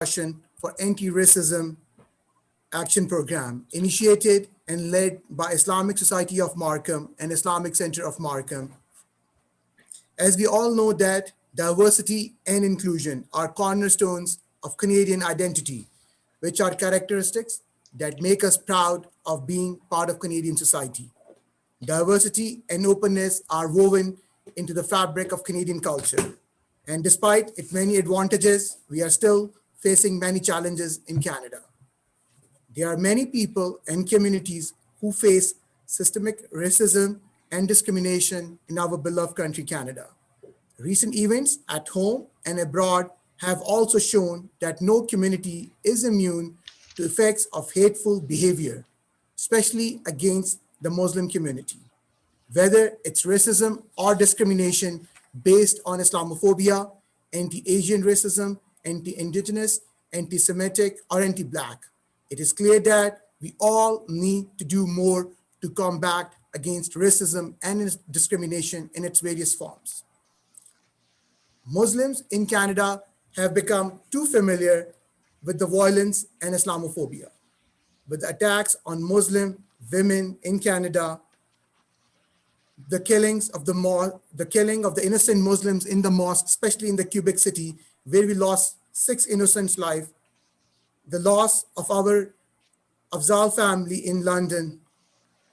for Anti-Racism Action Program, initiated and led by Islamic Society of Markham and Islamic Center of Markham. As we all know that diversity and inclusion are cornerstones of Canadian identity, which are characteristics that make us proud of being part of Canadian society. Diversity and openness are woven into the fabric of Canadian culture. And despite its many advantages, we are still facing many challenges in Canada. There are many people and communities who face systemic racism and discrimination in our beloved country, Canada. Recent events at home and abroad have also shown that no community is immune to effects of hateful behavior, especially against the Muslim community. Whether it's racism or discrimination based on Islamophobia, anti-Asian racism, anti-Indigenous, anti-Semitic, or anti-Black, it is clear that we all need to do more to combat against racism and discrimination in its various forms. Muslims in Canada have become too familiar with the violence and Islamophobia. With the attacks on Muslim women in Canada, the killing of the innocent Muslims in the mosque, especially in the Quebec City, where we lost 6 innocent lives, the loss of our Afzal family in London,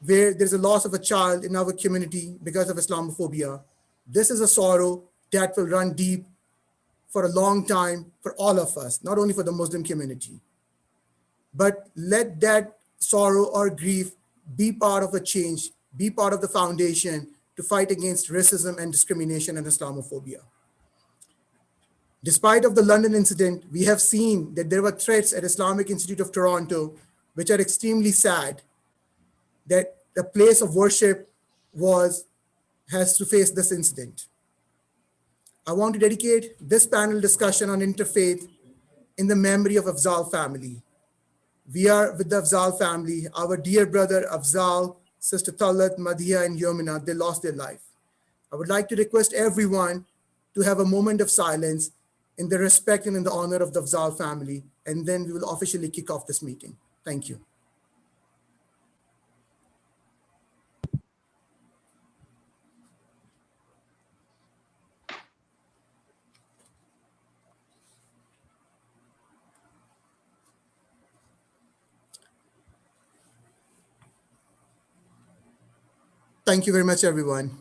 where there's a loss of a child in our community because of Islamophobia. This is a sorrow that will run deep for a long time for all of us, not only for the Muslim community. But let that sorrow or grief be part of a change, be part of the foundation to fight against racism and discrimination and Islamophobia. Despite of the London incident, we have seen that there were threats at Islamic Institute of Toronto, which are extremely sad, that the place of worship has to face this incident. I want to dedicate this panel discussion on interfaith in the memory of Afzal family. We are with the Afzal family, our dear brother Afzal, Sister Talat, Madhiya, and Yomina, they lost their life. I would like to request everyone to have a moment of silence in the respect and in the honor of the Afzal family, and then we will officially kick off this meeting. Thank you. Thank you very much, everyone.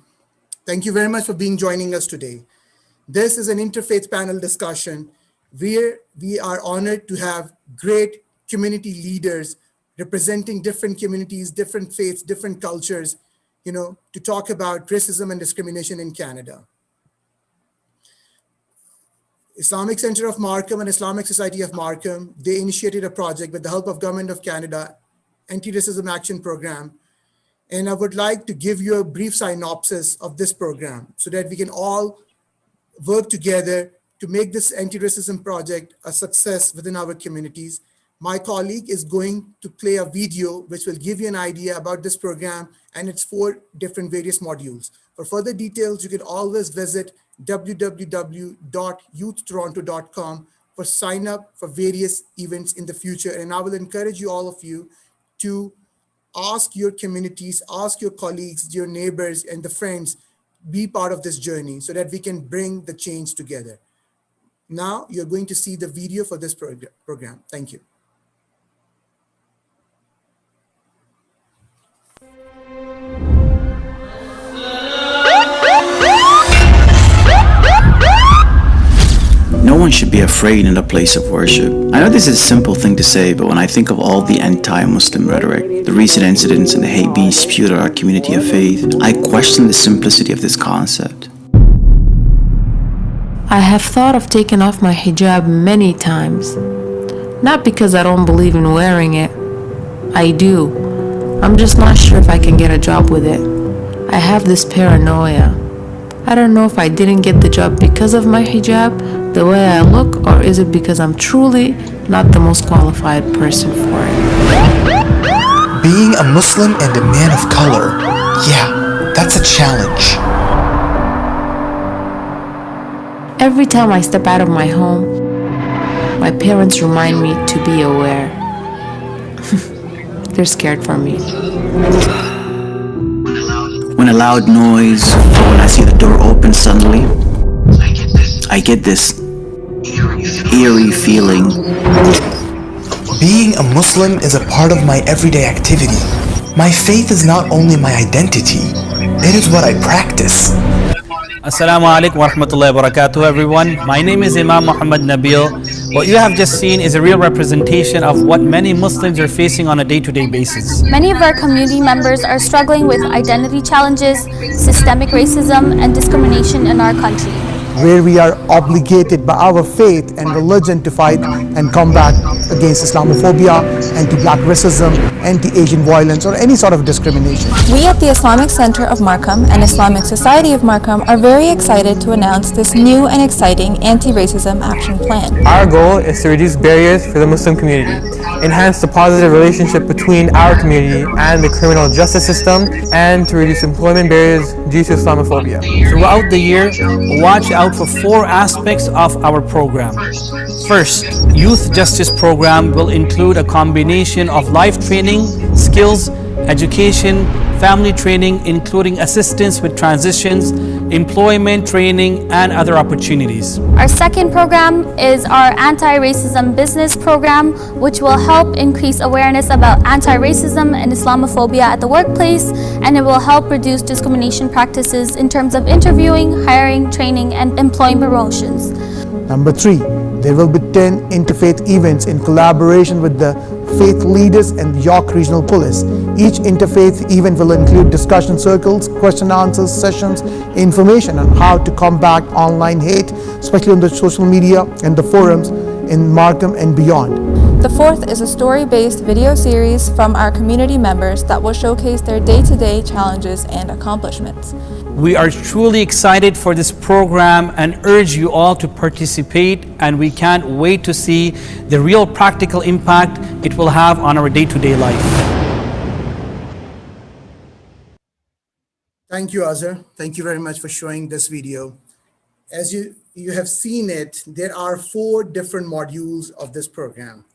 Thank you very much for joining us today. This is an interfaith panel discussion where we are honored to have great community leaders representing different communities, different faiths, different cultures, to talk about racism and discrimination in Canada. Islamic Center of Markham and Islamic Society of Markham, they initiated a project with the help of Government of Canada, Anti-Racism Action Program. And I would like to give you a brief synopsis of this program so that we can all work together to make this anti-racism project a success within our communities. My colleague is going to play a video which will give you an idea about this program and its 4 different various modules. For further details, you can always visit www.youthtoronto.com for sign up for various events in the future. And I will encourage all of you to ask your communities, ask your colleagues, your neighbors, and the friends, be part of this journey so that we can bring the change together. Now you're going to see the video for this program. Thank you. No one should be afraid in a place of worship. I know this is a simple thing to say, but when I think of all the anti-Muslim rhetoric, the recent incidents and the hate being spewed at our community of faith, I question the simplicity of this concept. I have thought of taking off my hijab many times. Not because I don't believe in wearing it. I do. I'm just not sure if I can get a job with it. I have this paranoia. I don't know if I didn't get the job because of my hijab, the way I look, or is it because I'm truly not the most qualified person for it. Being a Muslim and a man of color, yeah, that's a challenge. Every time I step out of my home, My parents remind me to be aware. They're scared for me. When a loud noise, or when I see the door open suddenly, I get this eerie feeling. Being a Muslim is a part of my everyday activity. My faith is not only my identity, it is what I practice. Assalamu alaikum wa rahmatullahi wa barakatuh, everyone. My name is Imam Muhammad Nabil. What you have just seen is a real representation of what many Muslims are facing on a day-to-day basis. Many of our community members are struggling with identity challenges, systemic racism, and discrimination in our country. where we are obligated by our faith and religion to fight and combat against Islamophobia, anti-black racism, anti-Asian violence, or any sort of discrimination. We at the Islamic Center of Markham and Islamic Society of Markham are very excited to announce this new and exciting anti-racism action plan. Our goal is to reduce barriers for the Muslim community, enhance the positive relationship between our community and the criminal justice system, and to reduce employment barriers due to Islamophobia. Throughout the year, watch out for 4 aspects of our program. First, Youth Justice Program will include a combination of life training, skills, education, family training, including assistance with transitions, employment training, and other opportunities. Our second program is our anti-racism business program, which will help increase awareness about anti-racism and Islamophobia at the workplace, and it will help reduce discrimination practices in terms of interviewing, hiring, training, and employee promotions. Number 3, there will be 10 interfaith events in collaboration with the faith leaders and the York Regional Police. Each interfaith event will include discussion circles, question and answers sessions, information on how to combat online hate, especially on the social media and the forums in Markham and beyond. The fourth is a story-based video series from our community members that will showcase their day-to-day challenges and accomplishments. We are truly excited for this program and urge you all to participate, and we can't wait to see the real practical impact it will have on our day-to-day life. Thank you, Azhar. Thank you very much for showing this video. As you have seen it, there are 4 different modules of this program.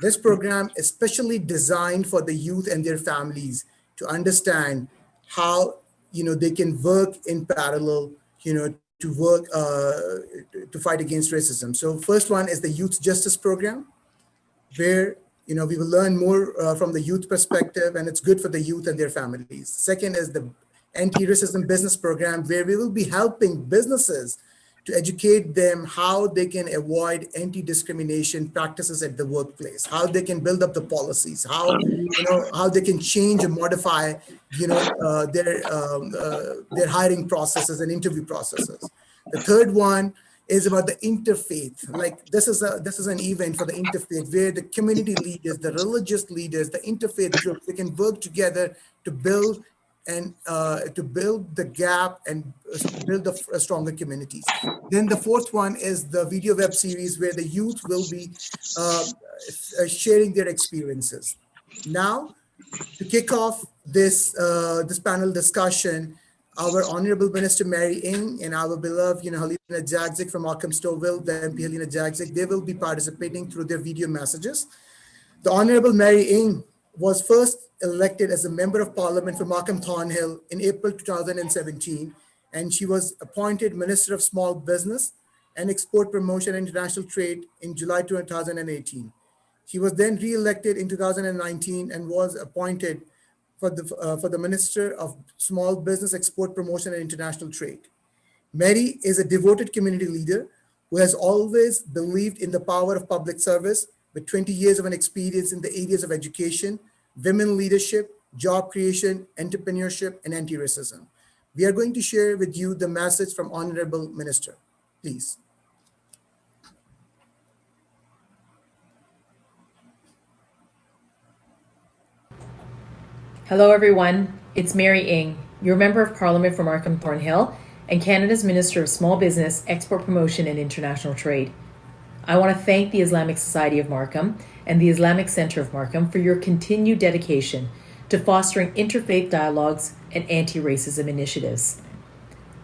This program is specially designed for the youth and their families to understand how they can work in parallel, to work to fight against racism. So first one is the Youth Justice Program, where we will learn more from the youth perspective, and it's good for the youth and their families. Second is the Anti-Racism Business Program, where we will be helping businesses to educate them how they can avoid anti-discrimination practices at the workplace, how they can build up the policies, how they can change and modify their hiring processes and interview processes. The third one is about the interfaith. Like this is an event for the interfaith, where the community leaders, the religious leaders, the interfaith groups, they can work together to build the gap and build a stronger communities. Then the fourth one is the video web series, where the youth will be sharing their experiences. Now, to kick off this panel discussion, our Honorable Minister Mary Ng and our beloved Helena Jagzik from Markham Stouffville, the MP Helena Jagzik, they will be participating through their video messages. The Honorable Mary Ng was first elected as a Member of Parliament for Markham Thornhill in April 2017, and she was appointed Minister of Small Business and Export Promotion and International Trade in July 2018. She was then re-elected in 2019 and was appointed for the Minister of Small Business, Export Promotion and International Trade. Mary is a devoted community leader who has always believed in the power of public service, with 20 years of an experience in the areas of education, women leadership, job creation, entrepreneurship, and anti-racism. We are going to share with you the message from Honorable Minister. Please. Hello everyone, it's Mary Ng, your Member of Parliament for Markham Thornhill and Canada's Minister of Small Business, Export Promotion and International Trade. I want to thank the Islamic Society of Markham and the Islamic Center of Markham for your continued dedication to fostering interfaith dialogues and anti-racism initiatives.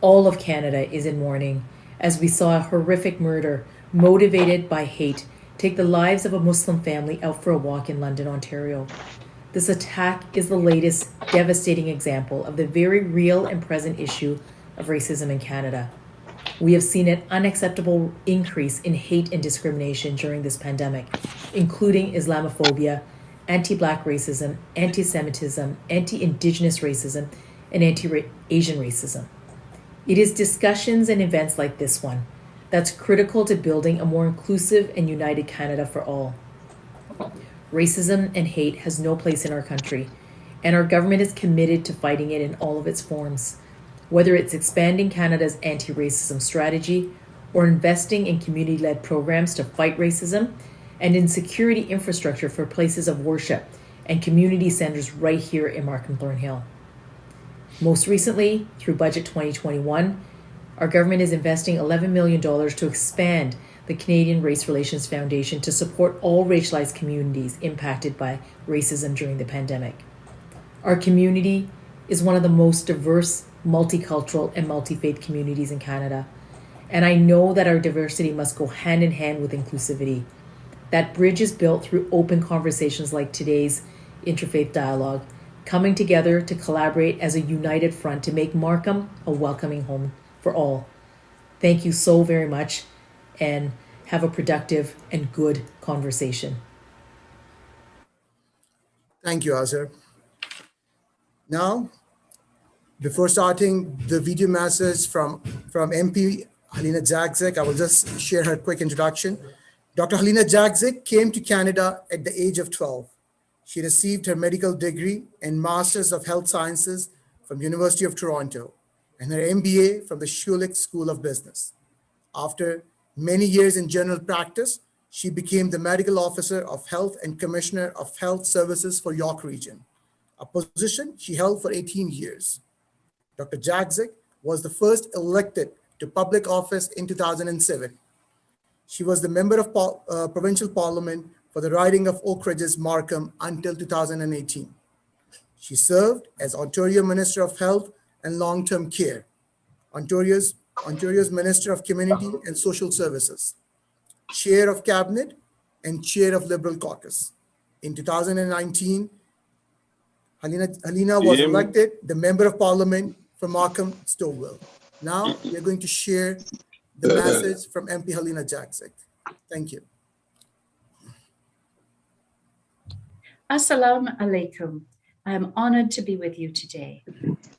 All of Canada is in mourning as we saw a horrific murder motivated by hate take the lives of a Muslim family out for a walk in London, Ontario. This attack is the latest devastating example of the very real and present issue of racism in Canada. We have seen an unacceptable increase in hate and discrimination during this pandemic, including Islamophobia, anti-Black racism, anti-Semitism, anti-Indigenous racism, and anti-Asian racism. It is discussions and events like this one that's critical to building a more inclusive and united Canada for all. Racism and hate has no place in our country, and our government is committed to fighting it in all of its forms, whether it's expanding Canada's anti-racism strategy or investing in community-led programs to fight racism and in security infrastructure for places of worship and community centers right here in Markham Thornhill. Most recently, through Budget 2021, our government is investing $11 million to expand the Canadian Race Relations Foundation to support all racialized communities impacted by racism during the pandemic. Our community is one of the most diverse, multicultural, and multi-faith communities in Canada, and I know that our diversity must go hand in hand with inclusivity. That bridge is built through open conversations like today's Interfaith dialogue, coming together to collaborate as a united front to make Markham a welcoming home for all. Thank you so very much, and have a productive and good conversation. Thank you, Azhar. Now, before starting the video message from MP Halina Jagzik, I will just share her quick introduction. Dr. Halina Jagzik came to Canada at the age of 12. She received her medical degree and Masters of Health Sciences from University of Toronto and her MBA from the Schulich School of Business. After many years in general practice, she became the Medical Officer of Health and Commissioner of Health Services for York Region, a position she held for 18 years. Dr. Jagzik was the first elected to public office in 2007. She was the member of Provincial Parliament for the riding of Oak Ridges Markham until 2018. She served as Ontario Minister of Health and Long-Term Care, Ontario's Minister of Community and Social Services, Chair of Cabinet, and Chair of Liberal Caucus. In 2019, Halina was elected the Member of Parliament for Markham Stouffville. Now we're going to share the message from MP Halina Jagzik. Thank you. Assalamu alaikum. I am honored to be with you today.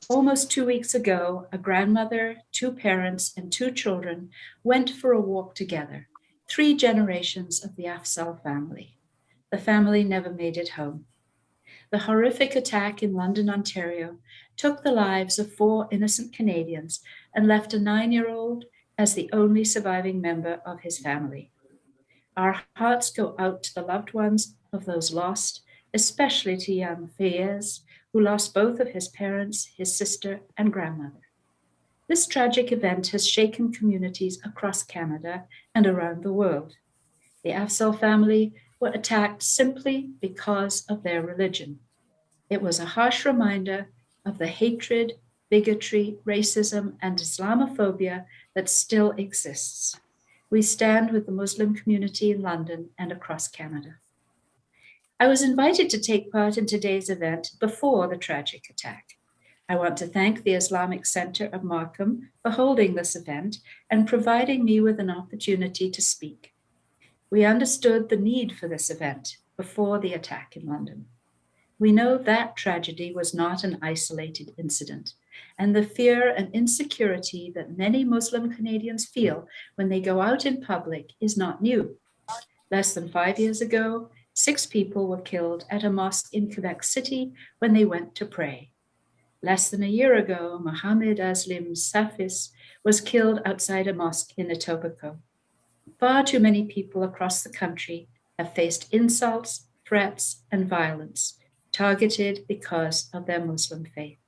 Almost 2 weeks ago, a grandmother, 2 parents, and 2 children went for a walk together, 3 generations of the Afzal family. The family never made it home. The horrific attack in London, Ontario, took the lives of 4 innocent Canadians and left a 9-year-old as the only surviving member of his family. Our hearts go out to the loved ones of those lost, especially to young Fayez, who lost both of his parents, his sister, and grandmother. This tragic event has shaken communities across Canada and around the world. The Afzal family were attacked simply because of their religion. It was a harsh reminder of the hatred, bigotry, racism, and Islamophobia that still exists. We stand with the Muslim community in London and across Canada. I was invited to take part in today's event before the tragic attack. I want to thank the Islamic Center of Markham for holding this event and providing me with an opportunity to speak. We understood the need for this event before the attack in London. We know that tragedy was not an isolated incident, and the fear and insecurity that many Muslim Canadians feel when they go out in public is not new. Less than 5 years ago, 6 people were killed at a mosque in Quebec City when they went to pray. Less than a year ago, Mohammed Aslim Safis was killed outside a mosque in Etobicoke. Far too many people across the country have faced insults, threats, and violence targeted because of their Muslim faith.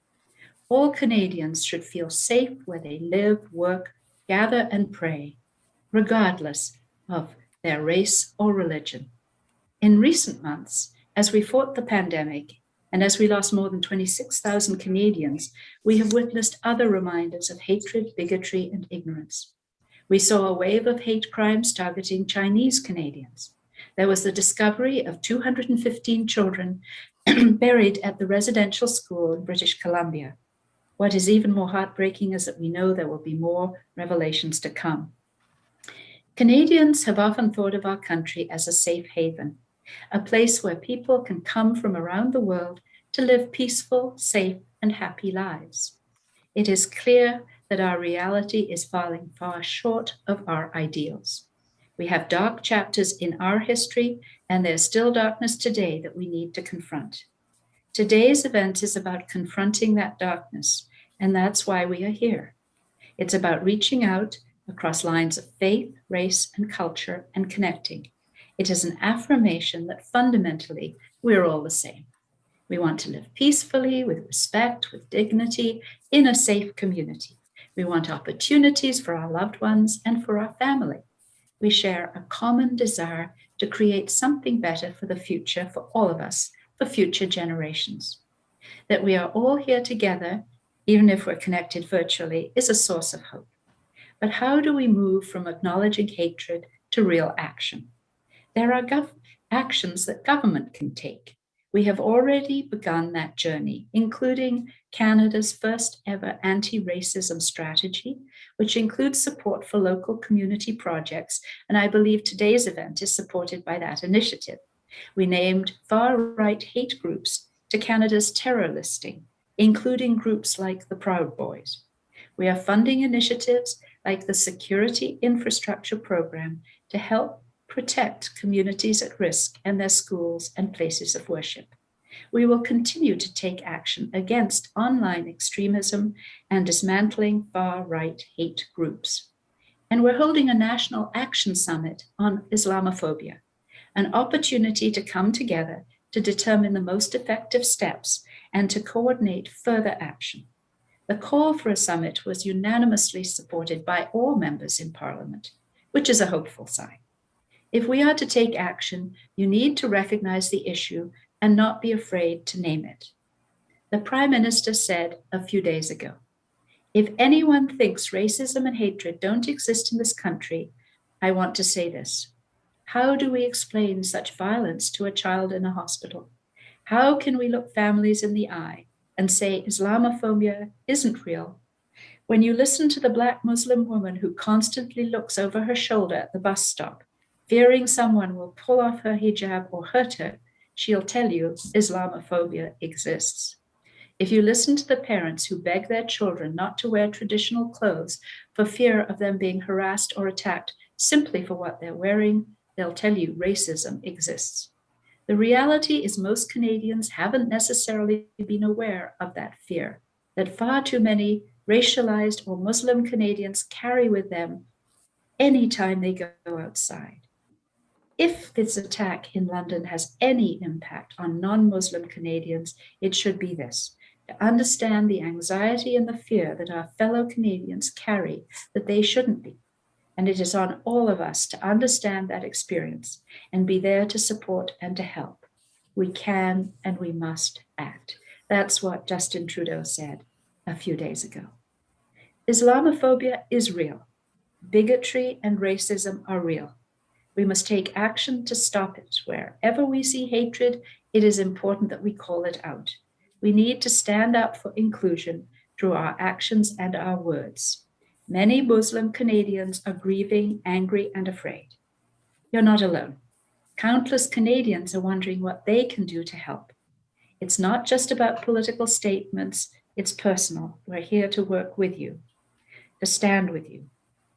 All Canadians should feel safe where they live, work, gather, and pray, regardless of their race or religion. In recent months, as we fought the pandemic and as we lost more than 26,000 Canadians, we have witnessed other reminders of hatred, bigotry, and ignorance. We saw a wave of hate crimes targeting Chinese Canadians. There was the discovery of 215 children buried at the residential school in British Columbia. What is even more heartbreaking is that we know there will be more revelations to come. Canadians have often thought of our country as a safe haven, a place where people can come from around the world to live peaceful, safe, and happy lives. It is clear that our reality is falling far short of our ideals. We have dark chapters in our history, and there's still darkness today that we need to confront. Today's event is about confronting that darkness, and that's why we are here. It's about reaching out across lines of faith, race, and culture and connecting. It is an affirmation that fundamentally we're all the same. We want to live peacefully, with respect, with dignity, in a safe community. We want opportunities for our loved ones and for our family. We share a common desire to create something better for the future for all of us, for future generations. That we are all here together, even if we're connected virtually, is a source of hope. But how do we move from acknowledging hatred to real action? There are actions that government can take. We have already begun that journey, including Canada's first ever anti-racism strategy, which includes support for local community projects, and I believe today's event is supported by that initiative. We named far-right hate groups to Canada's terror listing, including groups like the Proud Boys. We are funding initiatives like the Security Infrastructure Program to help protect communities at risk and their schools and places of worship. We will continue to take action against online extremism and dismantling far-right hate groups. And we're holding a National Action Summit on Islamophobia, an opportunity to come together to determine the most effective steps and to coordinate further action. The call for a summit was unanimously supported by all members in Parliament, which is a hopeful sign. If we are to take action, you need to recognize the issue and not be afraid to name it. The Prime Minister said a few days ago, if anyone thinks racism and hatred don't exist in this country, I want to say this. How do we explain such violence to a child in a hospital? How can we look families in the eye and say Islamophobia isn't real? When you listen to the Black Muslim woman who constantly looks over her shoulder at the bus stop, fearing someone will pull off her hijab or hurt her, she'll tell you Islamophobia exists. If you listen to the parents who beg their children not to wear traditional clothes for fear of them being harassed or attacked simply for what they're wearing, they'll tell you racism exists. The reality is most Canadians haven't necessarily been aware of that fear, that far too many racialized or Muslim Canadians carry with them anytime they go outside. If this attack in London has any impact on non-Muslim Canadians, it should be this: to understand the anxiety and the fear that our fellow Canadians carry that they shouldn't be. And it is on all of us to understand that experience and be there to support and to help. We can and we must act. That's what Justin Trudeau said a few days ago. Islamophobia is real. Bigotry and racism are real. We must take action to stop it. Wherever we see hatred, it is important that we call it out. We need to stand up for inclusion through our actions and our words. Many Muslim Canadians are grieving, angry, and afraid. You're not alone. Countless Canadians are wondering what they can do to help. It's not just about political statements, it's personal. We're here to work with you, to stand with you.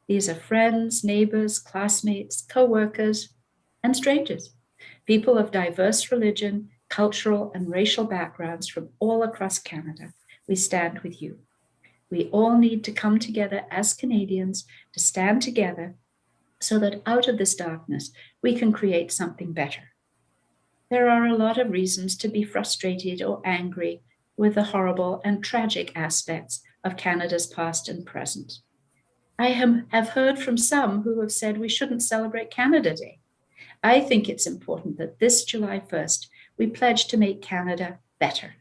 These are friends, neighbors, classmates, co-workers, and strangers, people of diverse religion, cultural, and racial backgrounds from all across Canada. We stand with you. We all need to come together as Canadians to stand together so that out of this darkness, we can create something better. There are a lot of reasons to be frustrated or angry with the horrible and tragic aspects of Canada's past and present. I have heard from some who have said we shouldn't celebrate Canada Day. I think it's important that this July 1st, we pledge to make Canada better.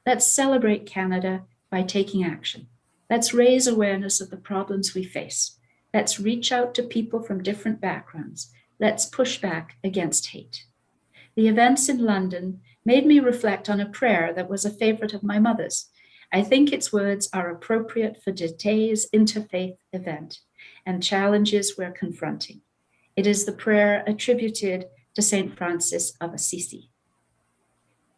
Let's celebrate Canada by taking action. Let's raise awareness of the problems we face. Let's reach out to people from different backgrounds. Let's push back against hate. The events in London made me reflect on a prayer that was a favorite of my mother's. I think its words are appropriate for today's interfaith event and challenges we're confronting. It is the prayer attributed to St. Francis of Assisi.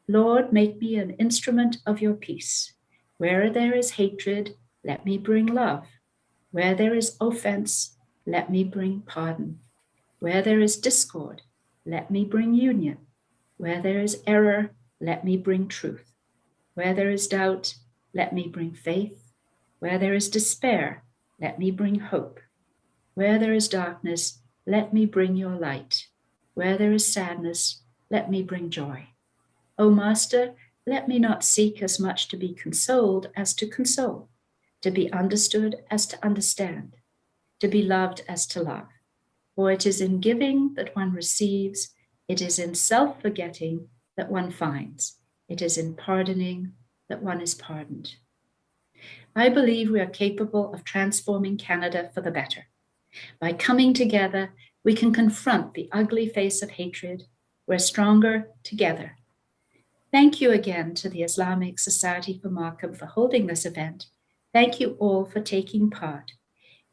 Lord, make me an instrument of your peace. Where there is hatred, let me bring love. Where there is offense, let me bring pardon. Where there is discord, let me bring union. Where there is error, let me bring truth. Where there is doubt, let me bring faith. Where there is despair, let me bring hope. Where there is darkness, let me bring your light. Where there is sadness, let me bring joy. O Master, let me not seek as much to be consoled as to console, to be understood as to understand, to be loved as to love. For it is in giving that one receives, it is in self-forgetting that one finds, it is in pardoning that one is pardoned. I believe we are capable of transforming Canada for the better. By coming together, we can confront the ugly face of hatred. We're stronger together. Thank you again to the Islamic Society for Markham for holding this event. Thank you all for taking part.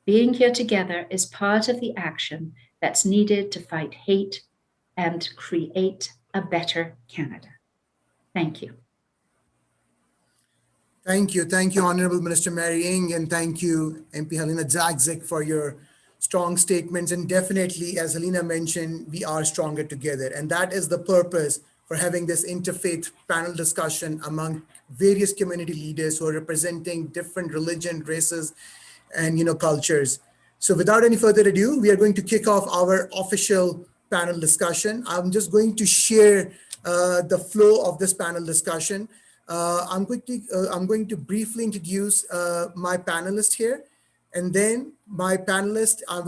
Being here together is part of the action that's needed to fight hate and create a better Canada. Thank you. Thank you, Honorable Minister Mary Ng, and thank you, MP Helena Zagzik, for your strong statements. And definitely, as Helena mentioned, we are stronger together. And that is the purpose for having this interfaith panel discussion among various community leaders who are representing different religion, races, and cultures. So without any further ado, we are going to kick off our official panel discussion. I'm just going to share the flow of this panel discussion. I'm going to briefly introduce my panelists here, and then my panelists, I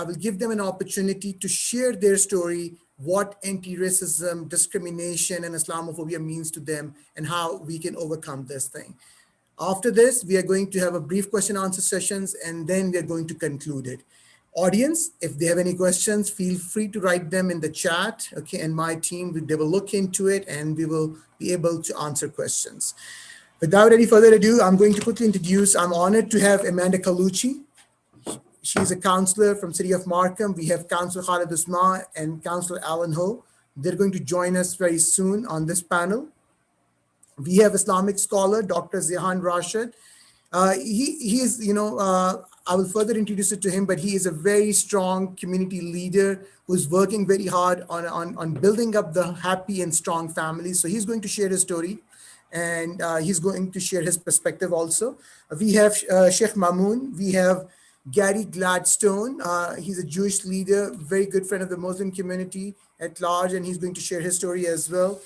will give them an opportunity to share their story, what anti-racism, discrimination, and Islamophobia means to them, and how we can overcome this thing. After this, we are going to have a brief question answer sessions, and then we are going to conclude it. Audience, if they have any questions, feel free to write them in the chat, okay? And my team, they will look into it and we will be able to answer questions. Without any further ado, I'm going to quickly introduce, I'm honored to have Amanda Colucci. She's a counselor from City of Markham. We have Councillor Khalid Usma and Councillor Alan Ho. They're going to join us very soon on this panel. We have Islamic scholar, Dr. Zihan Rashid. He is, I will further introduce it to him, but he is a very strong community leader who's working very hard on building up the happy and strong families. So he's going to share his story, and he's going to share his perspective also. We have Sheikh Mamoon. We have Gary Gladstone. He's a Jewish leader, very good friend of the Muslim community at large, and he's going to share his story as well.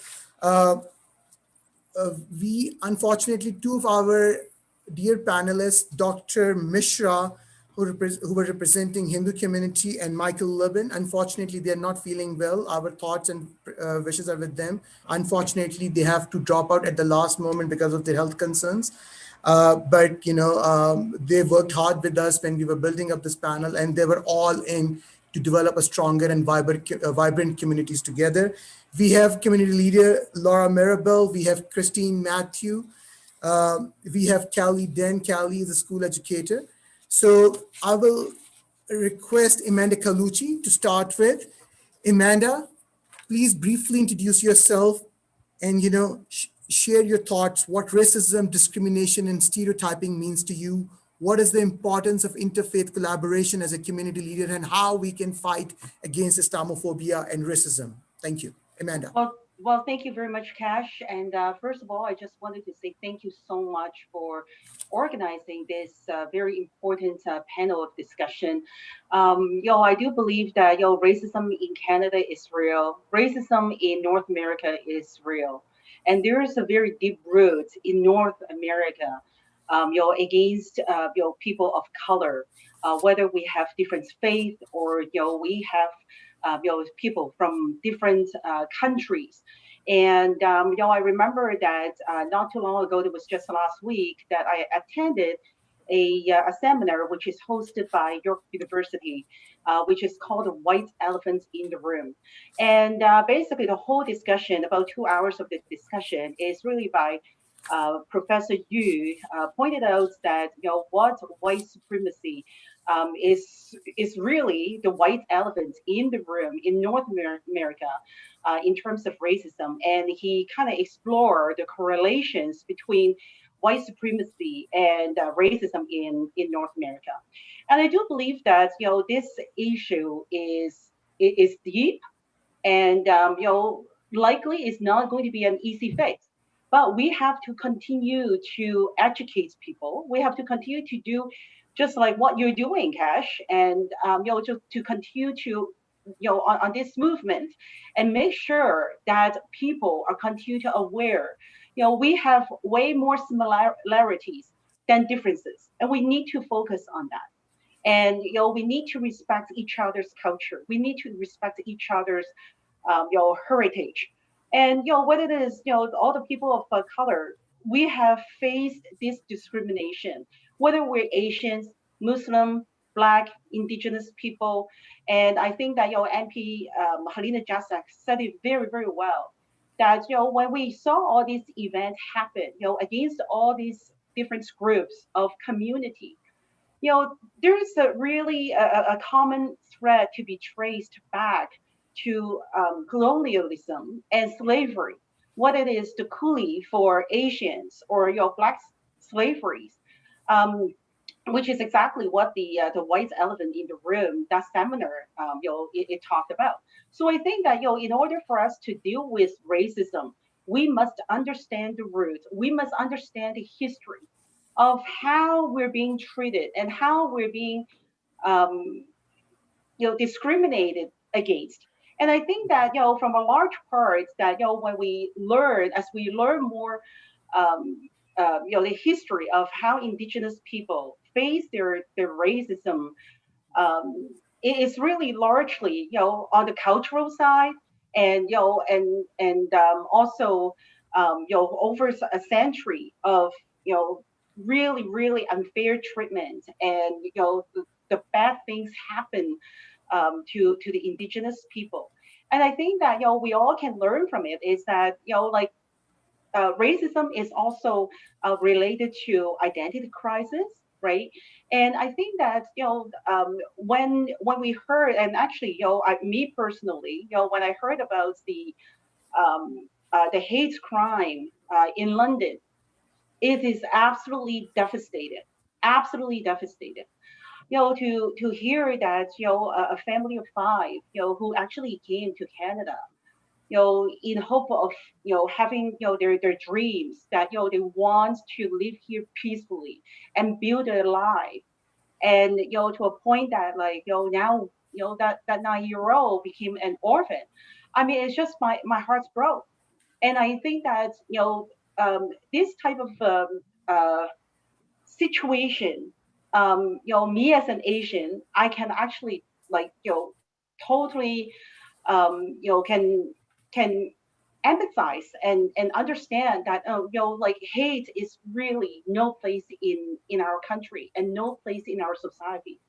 We, unfortunately, two of our dear panelists, Dr. Mishra, who were representing Hindu community, and Michael Lubin, unfortunately, they are not feeling well. Our thoughts and wishes are with them. Unfortunately, they have to drop out at the last moment because of their health concerns. But they worked hard with us when we were building up this panel, and they were all in to develop a stronger and vibrant communities together. We have community leader Laura Maribel. We have Christine Matthew. We have Callie Den. Callie is a school educator. So I will request Amanda Colucci to start with. Amanda, please briefly introduce yourself and share your thoughts, what racism, discrimination, and stereotyping means to you. What is the importance of interfaith collaboration as a community leader, and how we can fight against Islamophobia and racism? Thank you. Amanda. Well, thank you very much, Cash. And first of all, I just wanted to say thank you so much for organizing this very important panel of discussion. I do believe that racism in Canada is real. Racism in North America is real. And there is a very deep root in North America, against people of color, whether we have different faith or we have people from different countries. And I remember that not too long ago, it was just last week, that I attended a seminar which is hosted by York University, which is called The White Elephants in the Room. And basically, the whole discussion, about 2 hours of the discussion, is really by Professor Yu pointed out that what white supremacy is really the white elephant in the room in North America in terms of racism, and he kind of explored the correlations between white supremacy and racism in North America. And I do believe that this issue is deep, and likely is not going to be an easy fix. But we have to continue to educate people. We have to continue to do just like what you're doing, Cash, and to continue to on this movement and make sure that people are continue to aware. We have way more similarities than differences, and we need to focus on that. And we need to respect each other's culture. We need to respect each other's heritage. And whether it is all the people of color, we have faced this discrimination, whether we're Asians, Muslim, Black, Indigenous people. And I think that MP Helena Jasak said it very, very well. That when we saw all these events happen, against all these different groups of community, there is really a common thread to be traced back to colonialism and slavery. What it is the coolie for Asians or Black slaveries, which is exactly what the white elephant in the room, that seminar, it talked about. So I think that in order for us to deal with racism, we must understand the roots. We must understand the history of how we're being treated and how we're being discriminated against. And I think that from a large part that when we learn, as we learn more the history of how Indigenous people face their racism, it is really largely on the cultural side, and also over a century of really unfair treatment, and the bad things happen to the Indigenous people. And I think that we all can learn from it is that racism is also related to identity crisis, right? And I think that when we heard, and actually me personally, when I heard about the hate crime in London, it is absolutely devastated, absolutely devastated. To hear that a family of five who actually came to Canada in hope of having their dreams, that they want to live here peacefully and build their life, and to a point that now that 9-year-old became an orphan. I mean, it's just my heart's broke. And I think that this type of situation, me as an Asian, I can actually totally can empathize and understand that hate is really no place in our country and no place in our society.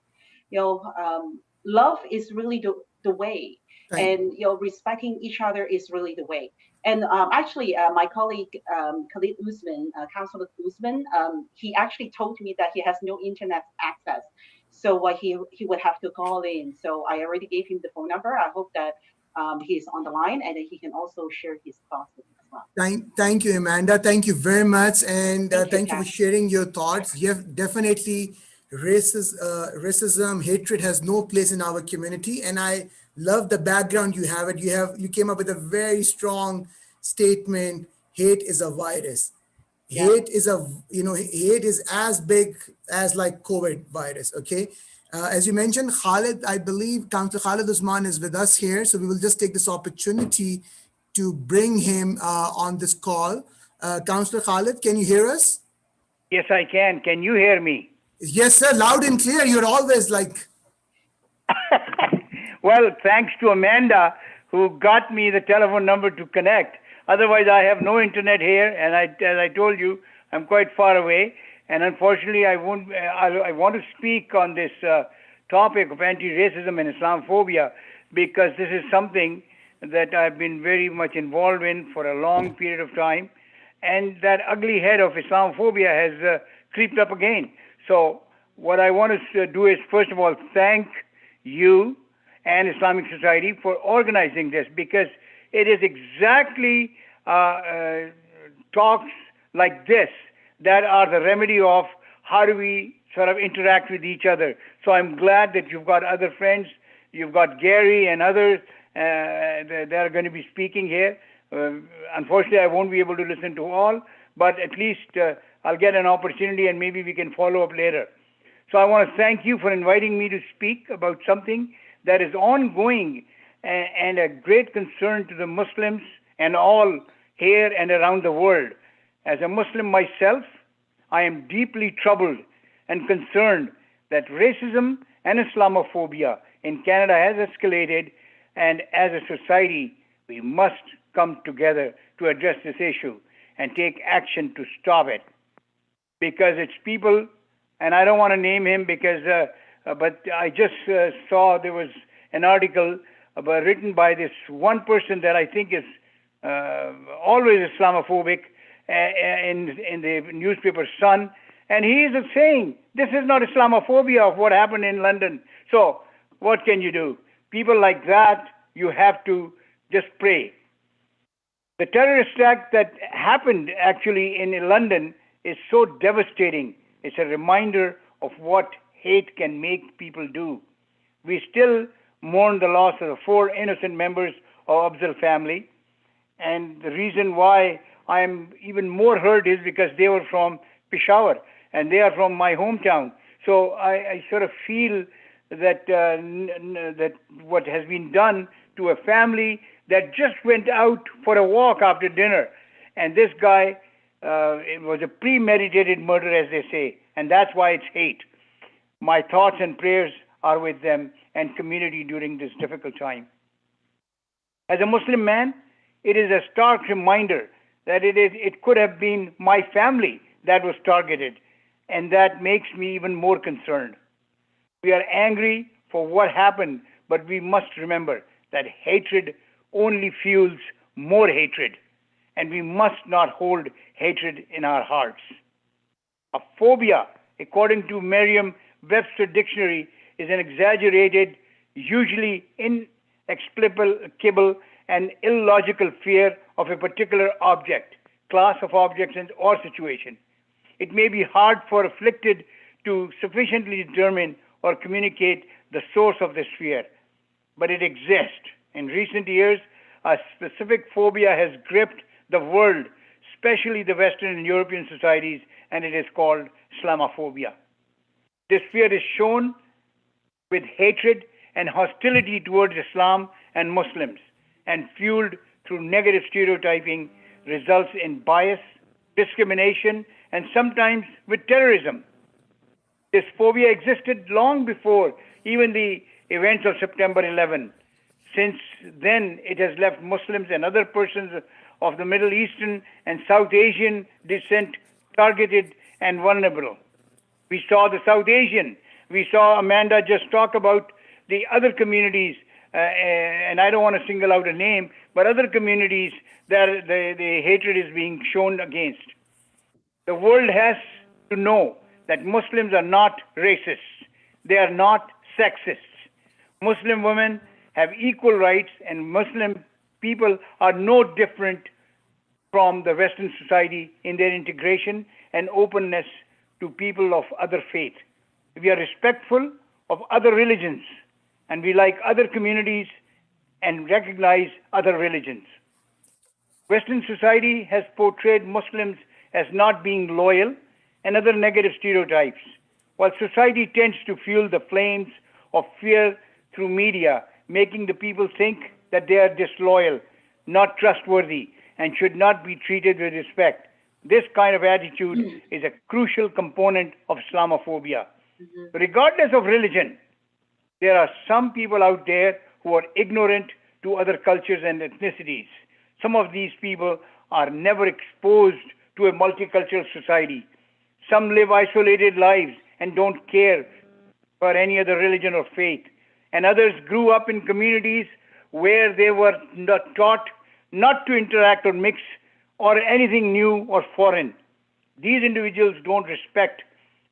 Love is really the way, and respecting each other is really the way. And actually, my colleague Khalid Usman, Councillor Usman, he actually told me that he has no internet access, so he would have to call in. So I already gave him the phone number. I hope that he's on the line and that he can also share his thoughts with me as well. Thank you, Amanda. Thank you very much, and thank you for sharing your thoughts. You have definitely racism, hatred has no place in our community, and I love the background you have. You came up with a very strong statement. Hate is a virus. Yeah. Hate is as big as like COVID virus. Okay. As you mentioned, Khalid, I believe Councillor Khalid Usman is with us here. So we will just take this opportunity to bring him on this call. Councillor Khalid, can you hear us? Yes, I can. Can you hear me? Yes, sir. Loud and clear. You're always like... Well, thanks to Amanda, who got me the telephone number to connect. Otherwise, I have no internet here. And as I told you, I'm quite far away. And unfortunately, I want to speak on this topic of anti-racism and Islamophobia because this is something that I've been very much involved in for a long period of time. And that ugly head of Islamophobia has creeped up again. So what I want to do is, first of all, thank you and Islamic Society for organizing this, because it is exactly talks like this that are the remedy of how do we sort of interact with each other. So I'm glad that you've got other friends, you've got Gary and others that are going to be speaking here. Unfortunately, I won't be able to listen to all, but at least I'll get an opportunity and maybe we can follow up later. So I want to thank you for inviting me to speak about something that is ongoing and a great concern to the Muslims and all here and around the world. As a Muslim myself, I am deeply troubled and concerned that racism and Islamophobia in Canada has escalated, and as a society, we must come together to address this issue and take action to stop it. Because it's people, and I don't want to name him because, but I just saw there was an article written by this one person that I think is always Islamophobic in the newspaper Sun, and he is saying this is not Islamophobia of what happened in London. So what can you do? People like that, you have to just pray. The terrorist attack that happened actually in London is so devastating. It's a reminder of what hate can make people do. We still mourn the loss of the 4 innocent members of Afzal family. And the reason why I'm even more hurt is because they were from Peshawar and they are from my hometown. So I sort of feel that that what has been done to a family that just went out for a walk after dinner, and this guy, it was a premeditated murder, as they say, and that's why it's hate. My thoughts and prayers are with them and community during this difficult time. As a Muslim man, it is a stark reminder that it could have been my family that was targeted, and that makes me even more concerned. We are angry for what happened, but we must remember that hatred only fuels more hatred, and we must not hold hatred in our hearts. A phobia, according to Merriam-Webster Dictionary, is an exaggerated, usually inexplicable and illogical fear of a particular object, class of objects, or situation. It may be hard for afflicted to sufficiently determine or communicate the source of this fear, but it exists. In recent years, a specific phobia has gripped the world, especially the Western and European societies, and it is called Islamophobia. This fear is shown with hatred and hostility towards Islam and Muslims, and fueled through negative stereotyping, results in bias, discrimination, and sometimes with terrorism. This phobia existed long before even the events of September 11. Since then, it has left Muslims and other persons of the Middle Eastern and South Asian descent targeted and vulnerable. We saw the South Asian. We saw Amanda just talk about the other communities, and I don't want to single out a name, but other communities that the hatred is being shown against. The world has to know that Muslims are not racists. They are not sexists. Muslim women have equal rights, and Muslim people are no different from the Western society in their integration and openness to people of other faith. We are respectful of other religions, and we like other communities and recognize other religions. Western society has portrayed Muslims as not being loyal and other negative stereotypes, while society tends to fuel the flames of fear through media, making the people think that they are disloyal, not trustworthy, and should not be treated with respect. This kind of attitude is a crucial component of Islamophobia. Regardless of religion, there are some people out there who are ignorant to other cultures and ethnicities. Some of these people are never exposed to a multicultural society. Some live isolated lives and don't care for any other religion or faith. And others grew up in communities where they were not taught not to interact or mix or anything new or foreign. These individuals don't respect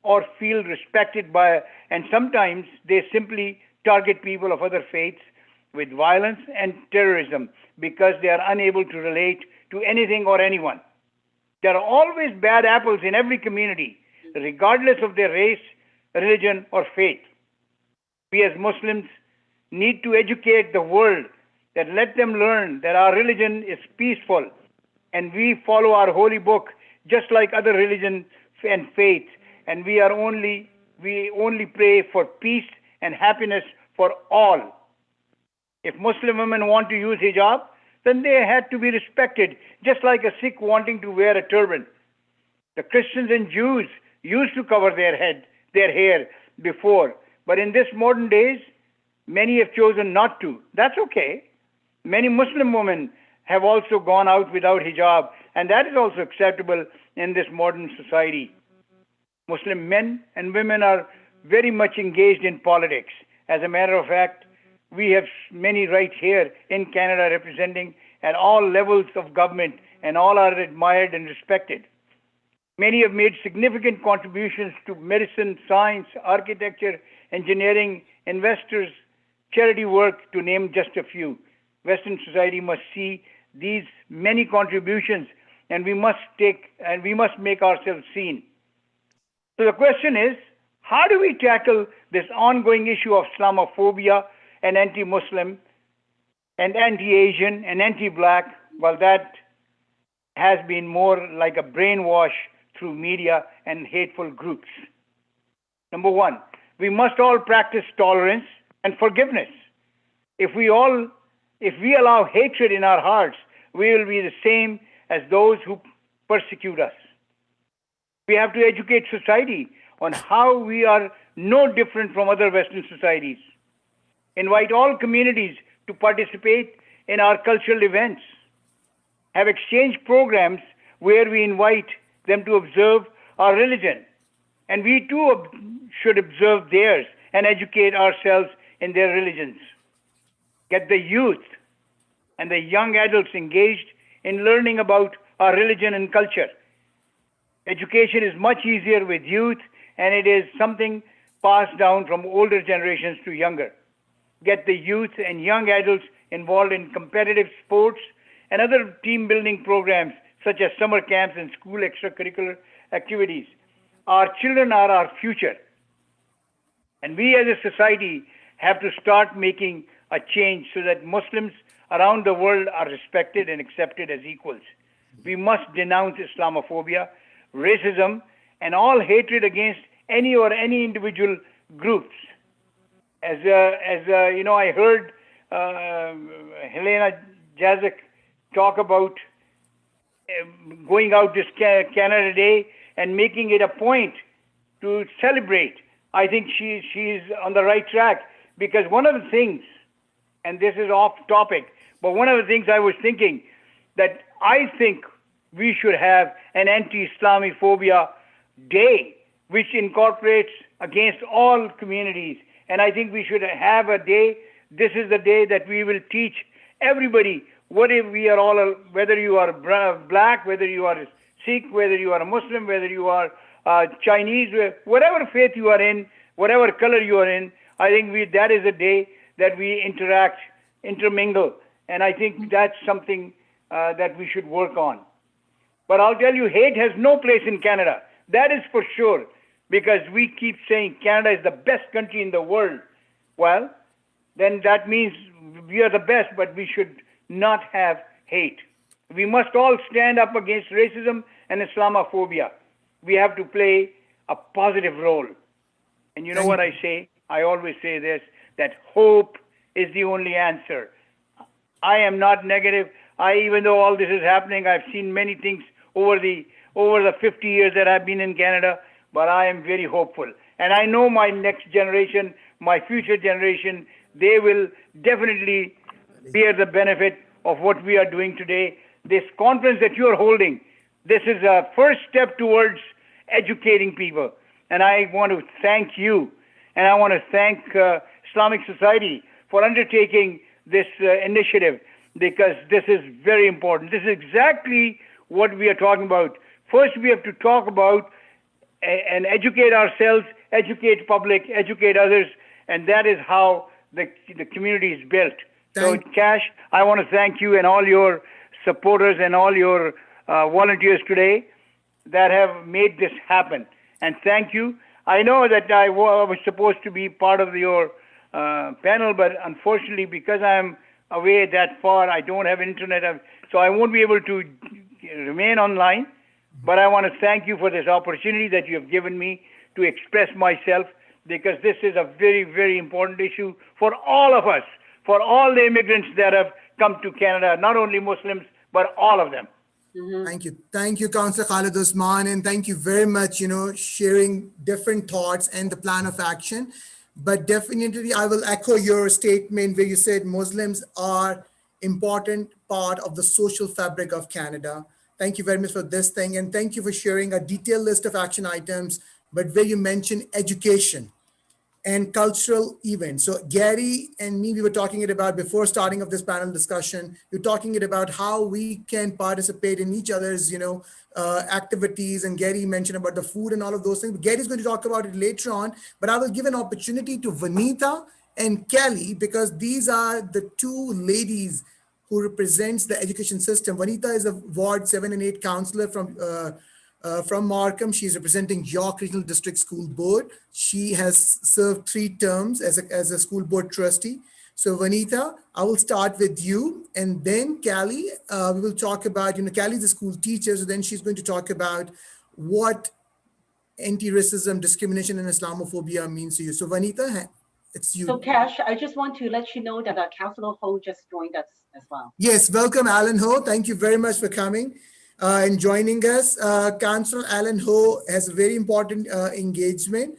or feel respected by, and sometimes they simply target people of other faiths with violence and terrorism because they are unable to relate to anything or anyone. There are always bad apples in every community, regardless of their race, religion, or faith. We as Muslims need to educate the world, that let them learn that our religion is peaceful and we follow our holy book just like other religions and faiths, and we only pray for peace and happiness for all. If Muslim women want to use hijab, then they had to be respected, just like a Sikh wanting to wear a turban. The Christians and Jews used to cover their hair before, but in this modern days, many have chosen not to. That's okay. Many Muslim women have also gone out without hijab, and that is also acceptable in this modern society. Muslim men and women are very much engaged in politics. As a matter of fact, we have many right here in Canada representing at all levels of government, and all are admired and respected. Many have made significant contributions to medicine, science, architecture, engineering, investors, charity work, to name just a few. Western society must see these many contributions, and we must make ourselves seen. So the question is, how do we tackle this ongoing issue of Islamophobia and anti-Muslim and anti-Asian and anti-Black? Well, that has been more like a brainwash through media and hateful groups. Number one, we must all practice tolerance and forgiveness. If we allow hatred in our hearts, we will be the same as those who persecute us. We have to educate society on how we are no different from other Western societies. Invite all communities to participate in our cultural events. Have exchange programs where we invite them to observe our religion. And we too should observe theirs and educate ourselves in their religions. Get the youth and the young adults engaged in learning about our religion and culture. Education is much easier with youth, and it is something passed down from older generations to younger. Get the youth and young adults involved in competitive sports and other team building programs such as summer camps and school extracurricular activities. Our children are our future, and we as a society have to start making a change so that Muslims around the world are respected and accepted as equals. We must denounce Islamophobia, racism, and all hatred against any individual groups. As you know, I heard Helena Jazik talk about going out this Canada Day and making it a point to celebrate. I think she's on the right track, because one of the things, and this is off topic, but one of the things I was thinking, that I think we should have an anti-Islamophobia day which incorporates against all communities. And I think we should have a day, this is the day that we will teach everybody, whether you are Black, whether you are Sikh, whether you are a Muslim, whether you are Chinese, whatever faith you are in, whatever color you are in, I think that is a day that we intermingle. And I think that's something that we should work on. But I'll tell you, hate has no place in Canada. That is for sure, because we keep saying Canada is the best country in the world. Well, then that means we are the best, but we should not have hate. We must all stand up against racism and Islamophobia. We have to play a positive role. And you know what I say? I always say this, that hope is the only answer. I am not negative. Even though all this is happening, I've seen many things over the 50 years that I've been in Canada, but I am very hopeful. And I know my next generation, my future generation, they will definitely bear the benefit of what we are doing today. This conference that you are holding, this is a first step towards educating people. And I want to thank you, and I want to thank Islamic Society for undertaking this initiative, because this is very important. This is exactly what we are talking about. First, we have to talk about and educate ourselves, educate public, educate others, and that is how the community is built. So, Cash, I want to thank you and all your supporters and all your volunteers today that have made this happen. And thank you. I know that I was supposed to be part of your panel, but unfortunately, because I'm away that far, I don't have internet, so I won't be able to remain online. But I want to thank you for this opportunity that you have given me to express myself, because this is a very, very important issue for all of us, for all the immigrants that have come to Canada, not only Muslims, but all of them. Thank you. Thank you, Councillor Khalid Usman, and thank you very much, sharing different thoughts and the plan of action. But definitely, I will echo your statement where you said Muslims are important part of the social fabric of Canada. Thank you very much for this thing. And thank you for sharing a detailed list of action items, but where you mentioned education and cultural events. So Gary and me, we were talking it about before starting of this panel discussion, you're talking it about how we can participate in each other's, activities. And Gary mentioned about the food and all of those things. Gary's going to talk about it later on, but I will give an opportunity to Vanita and Kelly, because these are the two ladies who represents the education system. Vanita is a Ward 7 and 8 councillor from Markham. She's representing York Regional District School Board. She has served 3 terms as a school board trustee. So Vanita, I will start with you, and then Callie, we will talk about, Callie is a school teacher, so then she's going to talk about what anti-racism, discrimination, and Islamophobia means to you. So Vanita, it's you. So Cash, I just want to let you know that Councillor Ho just joined us as well. Yes, welcome Alan Ho. Thank you very much for coming and joining us. Councillor Alan Ho has a very important engagement.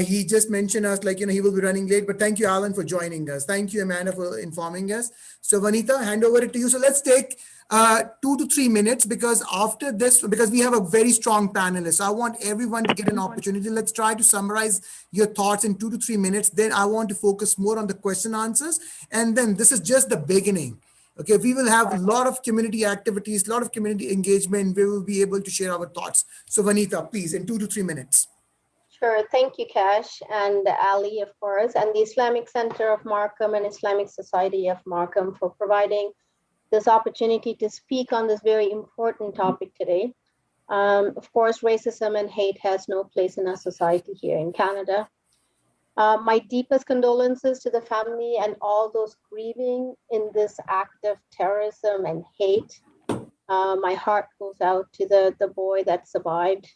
He just mentioned us he will be running late, but thank you, Alan, for joining us. Thank you, Amanda, for informing us. So Vanita, hand over it to you. So let's take 2 to 3 minutes, because after this, because we have a very strong panelist, I want everyone to get an opportunity. Let's try to summarize your thoughts in 2 to 3 minutes. Then I want to focus more on the question answers. And then this is just the beginning. Okay, we will have a lot of community activities, a lot of community engagement. We will be able to share our thoughts. So Vanita, please, in 2 to 3 minutes. Sure. Thank you, Cash, and Ali, of course, and the Islamic Center of Markham and Islamic Society of Markham for providing this opportunity to speak on this very important topic today. Of course, racism and hate has no place in our society here in Canada. My deepest condolences to the family and all those grieving in this act of terrorism and hate. My heart goes out to the boy that survived.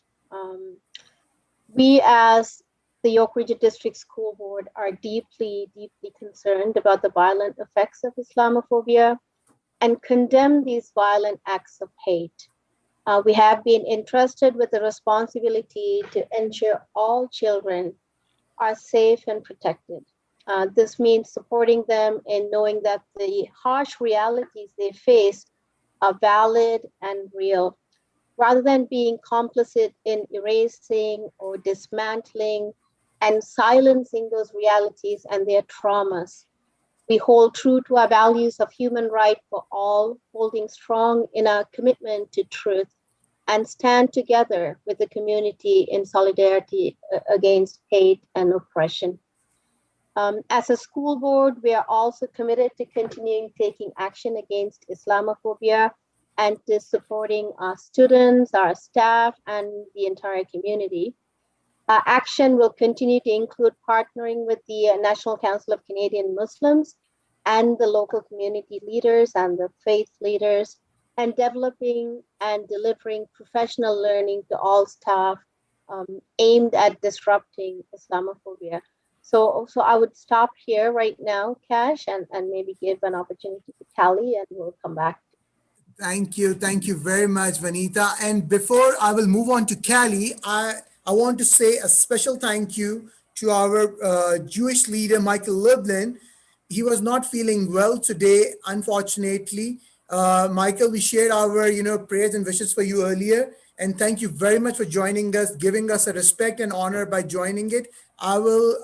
We as the York Region District School Board are deeply, deeply concerned about the violent effects of Islamophobia and condemn these violent acts of hate. We have been entrusted with the responsibility to ensure all children are safe and protected. This means supporting them in knowing that the harsh realities they face are valid and real, rather than being complicit in erasing or dismantling and silencing those realities and their traumas. We hold true to our values of human right for all, holding strong in our commitment to truth, and stand together with the community in solidarity against hate and oppression. As a school board, we are also committed to continuing taking action against Islamophobia and to supporting our students, our staff, and the entire community. Our action will continue to include partnering with the National Council of Canadian Muslims and the local community leaders and the faith leaders, and developing and delivering professional learning to all staff aimed at disrupting Islamophobia. So I would stop here right now, Cash, and maybe give an opportunity to Callie, and we'll come back. Thank you. Thank you very much, Vanita. And before I will move on to Callie, I want to say a special thank you to our Jewish leader, Michael Lublin. He was not feeling well today, unfortunately. Michael, we shared our, prayers and wishes for you earlier. And thank you very much for joining us, giving us a respect and honor by joining it. I will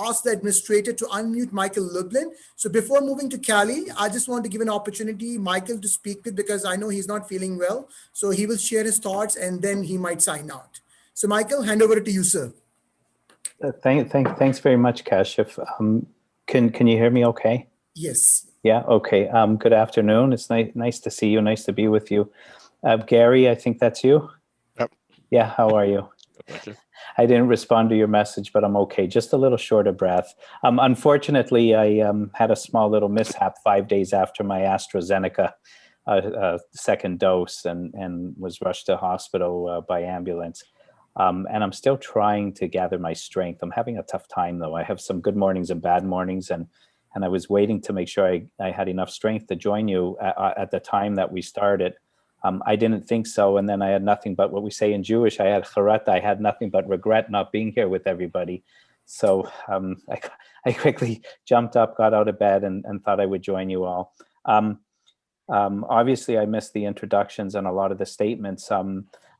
ask the administrator to unmute Michael Lublin. So before moving to Cali, I just want to give an opportunity Michael to speak with, because I know he's not feeling well. So he will share his thoughts and then he might sign out. So Michael, hand over to you, sir. Thanks very much, Kashif. Can you hear me okay? Yes. Yeah, okay. Good afternoon. It's nice to see you. Nice to be with you. Gary, I think that's you? Yep. Yeah, how are you? Thank you. I didn't respond to your message, but I'm okay. Just a little short of breath. Unfortunately, I had a small little mishap 5 days after my AstraZeneca second dose and was rushed to hospital by ambulance. And I'm still trying to gather my strength. I'm having a tough time, though. I have some good mornings and bad mornings, and I was waiting to make sure I had enough strength to join you at the time that we started. I didn't think so, and then I had nothing but what we say in Jewish. I had charat. I had nothing but regret not being here with everybody. So I quickly jumped up, got out of bed, and thought I would join you all. Obviously, I missed the introductions and a lot of the statements.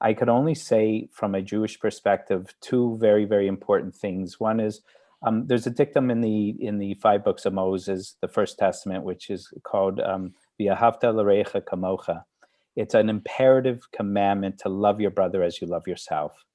I could only say from a Jewish perspective two very, very important things. One is there's a dictum in the 5 books of Moses, the First Testament, which is called V'ahavta l'recha kamocha. It's an imperative commandment to love your brother as you love yourself.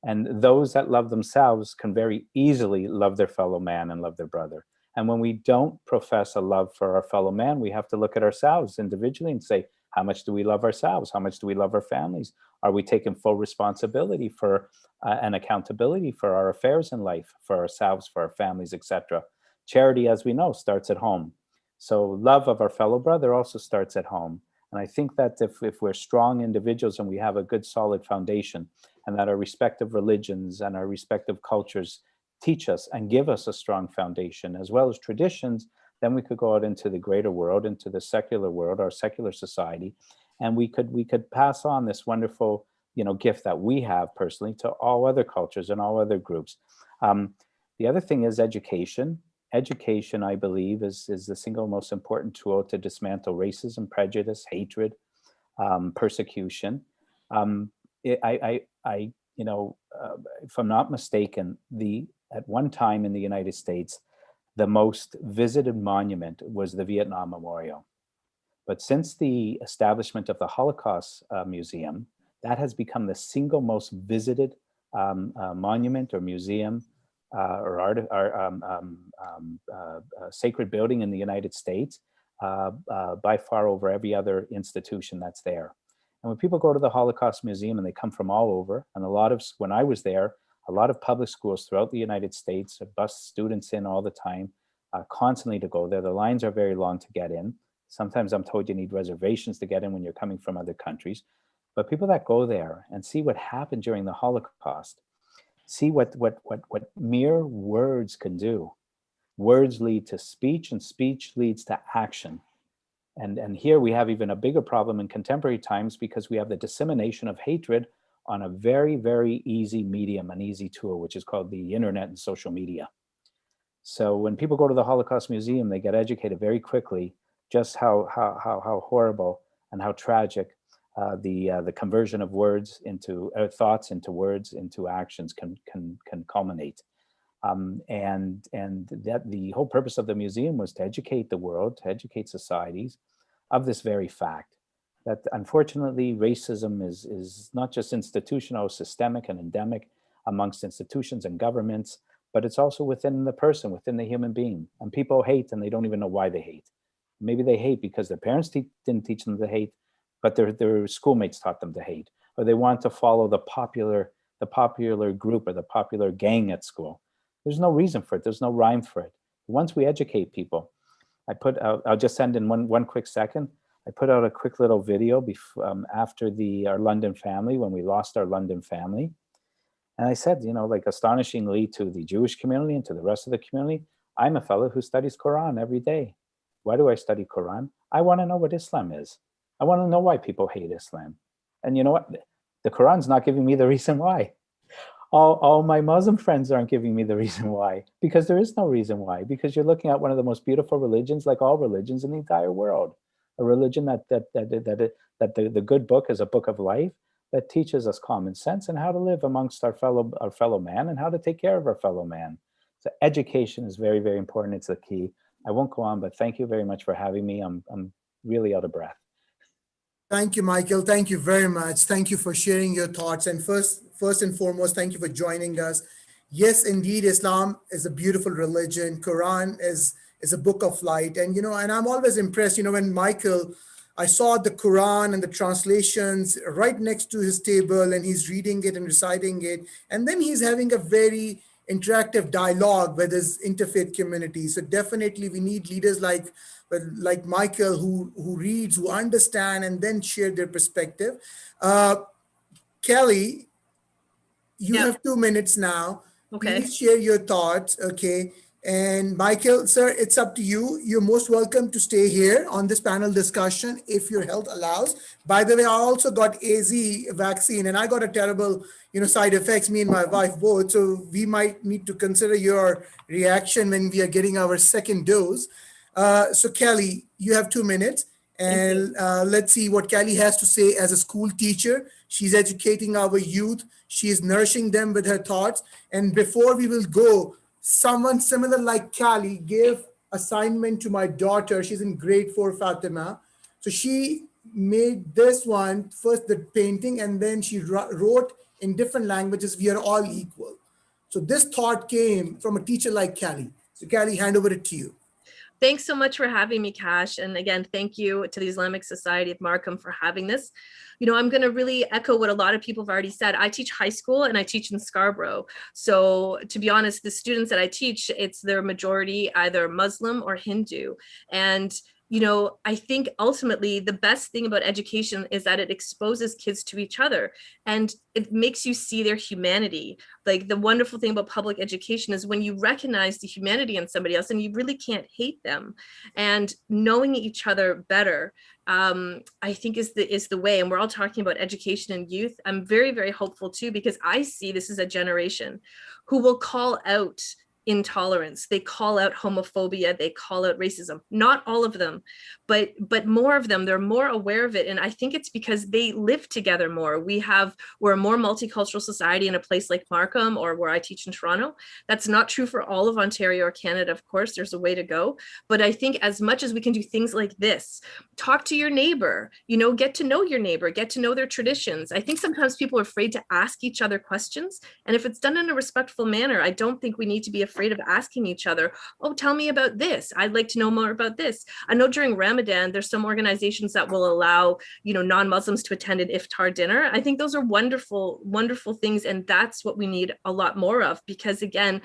And those that love themselves can very easily love their fellow man and love their brother. And when we don't profess a love for our fellow man, we have to look at ourselves individually and say, how much do we love ourselves? How much do we love our families? Are we taking full responsibility for and accountability for our affairs in life, for ourselves, for our families, etc.? Charity, as we know, starts at home. So love of our fellow brother also starts at home. And I think that if we're strong individuals and we have a good solid foundation, and that our respective religions and our respective cultures teach us and give us a strong foundation, as well as traditions, then we could go out into the greater world, into the secular world, our secular society, and we could pass on this wonderful, gift that we have personally to all other cultures and all other groups. The other thing is education. Education, I believe, is the single most important tool to dismantle racism, prejudice, hatred, persecution. If I'm not mistaken, at one time in the United States, the most visited monument was the Vietnam Memorial. But since the establishment of the Holocaust Museum, that has become the single most visited monument or museum sacred building in the United States, by far over every other institution that's there. And when people go to the Holocaust Museum, and they come from all over, and when I was there, a lot of public schools throughout the United States bus students in all the time, constantly to go there. The lines are very long to get in. Sometimes I'm told you need reservations to get in when you're coming from other countries. But people that go there and see what happened during the Holocaust, see what mere words can do. Words lead to speech, and speech leads to action. And here we have even a bigger problem in contemporary times, because we have the dissemination of hatred on a very, very easy medium, an easy tool, which is called the internet and social media. So when people go to the Holocaust Museum, they get educated very quickly just how horrible and how tragic the conversion of words into thoughts, into words, into actions can culminate. And that the whole purpose of the museum was to educate the world, to educate societies of this very fact, that unfortunately racism is not just institutional, systemic and endemic amongst institutions and governments, but it's also within the person, within the human being. And people hate, and they don't even know why they hate. Maybe they hate because their parents didn't teach them to hate, but their schoolmates taught them to hate, or they want to follow the popular group or the popular gang at school. There's no reason for it. There's no rhyme for it. Once we educate people, I'll just send in one quick second. I put out a quick little video after our London family, when we lost our London family. And I said, astonishingly to the Jewish community and to the rest of the community, I'm a fellow who studies Quran every day. Why do I study Quran? I want to know what Islam is. I want to know why people hate Islam. And you know what? The Quran's not giving me the reason why. All my Muslim friends aren't giving me the reason why, because there is no reason why, because you're looking at one of the most beautiful religions, like all religions in the entire world. a religion that the good book is a book of life that teaches us common sense and how to live amongst our fellow man and how to take care of our fellow man. So education is very, very important. It's the key. I won't go on, but thank you very much for having me. I'm really out of breath. Thank you, Michael. Thank you very much. Thank you for sharing your thoughts. And first and foremost, thank you for joining us. Yes, indeed, Islam is a beautiful religion. Quran is a book of light. And, and I'm always impressed, when Michael, I saw the Quran and the translations right next to his table, and he's reading it and reciting it. And then he's having a very interactive dialogue with his interfaith community. So definitely we need leaders like Michael who reads, who understand, and then share their perspective. Kelly, you have 2 minutes now. Okay. Please share your thoughts, okay? And Michael, sir, it's up to you. You're most welcome to stay here on this panel discussion if your health allows. By the way, I also got AZ vaccine and I got a terrible, side effects, me and my wife both. So we might need to consider your reaction when we are getting our second dose. So Kelly, you have 2 minutes and let's see what Kelly has to say as a school teacher. She's educating our youth. She's nourishing them with her thoughts. And before we will go, someone similar like Kelly gave assignment to my daughter. She's in grade 4, Fatima. So she made this one, first the painting, and then she wrote in different languages, we are all equal. So this thought came from a teacher like Kelly. So Kelly, hand over it to you. Thanks so much for having me, Cash. And again, thank you to the Islamic Society of Markham for having this. I'm going to really echo what a lot of people have already said. I teach high school and I teach in Scarborough. So to be honest, the students that I teach, it's their majority either Muslim or Hindu. And I think ultimately the best thing about education is that it exposes kids to each other and it makes you see their humanity. Like the wonderful thing about public education is when you recognize the humanity in somebody else and you really can't hate them, and knowing each other better, I think is the way. And we're all talking about education and youth. I'm very, very hopeful too, because I see this as a generation who will call out intolerance, they call out homophobia, they call out racism. Not all of them, but more of them. They're more aware of it, and I think it's because they live together more. We're a more multicultural society in a place like Markham or where I teach in Toronto. That's not true for all of Ontario or Canada, of course. There's a way to go, but I think as much as we can do things like this, talk to your neighbor, get to know your neighbor, get to know their traditions. I think sometimes people are afraid to ask each other questions, and if it's done in a respectful manner, I don't think we need to be afraid of asking each other, oh, tell me about this. I'd like to know more about this. I know during Ramadan, there's some organizations that will allow, non-Muslims to attend an iftar dinner. I think those are wonderful, wonderful things. And that's what we need a lot more of, because again,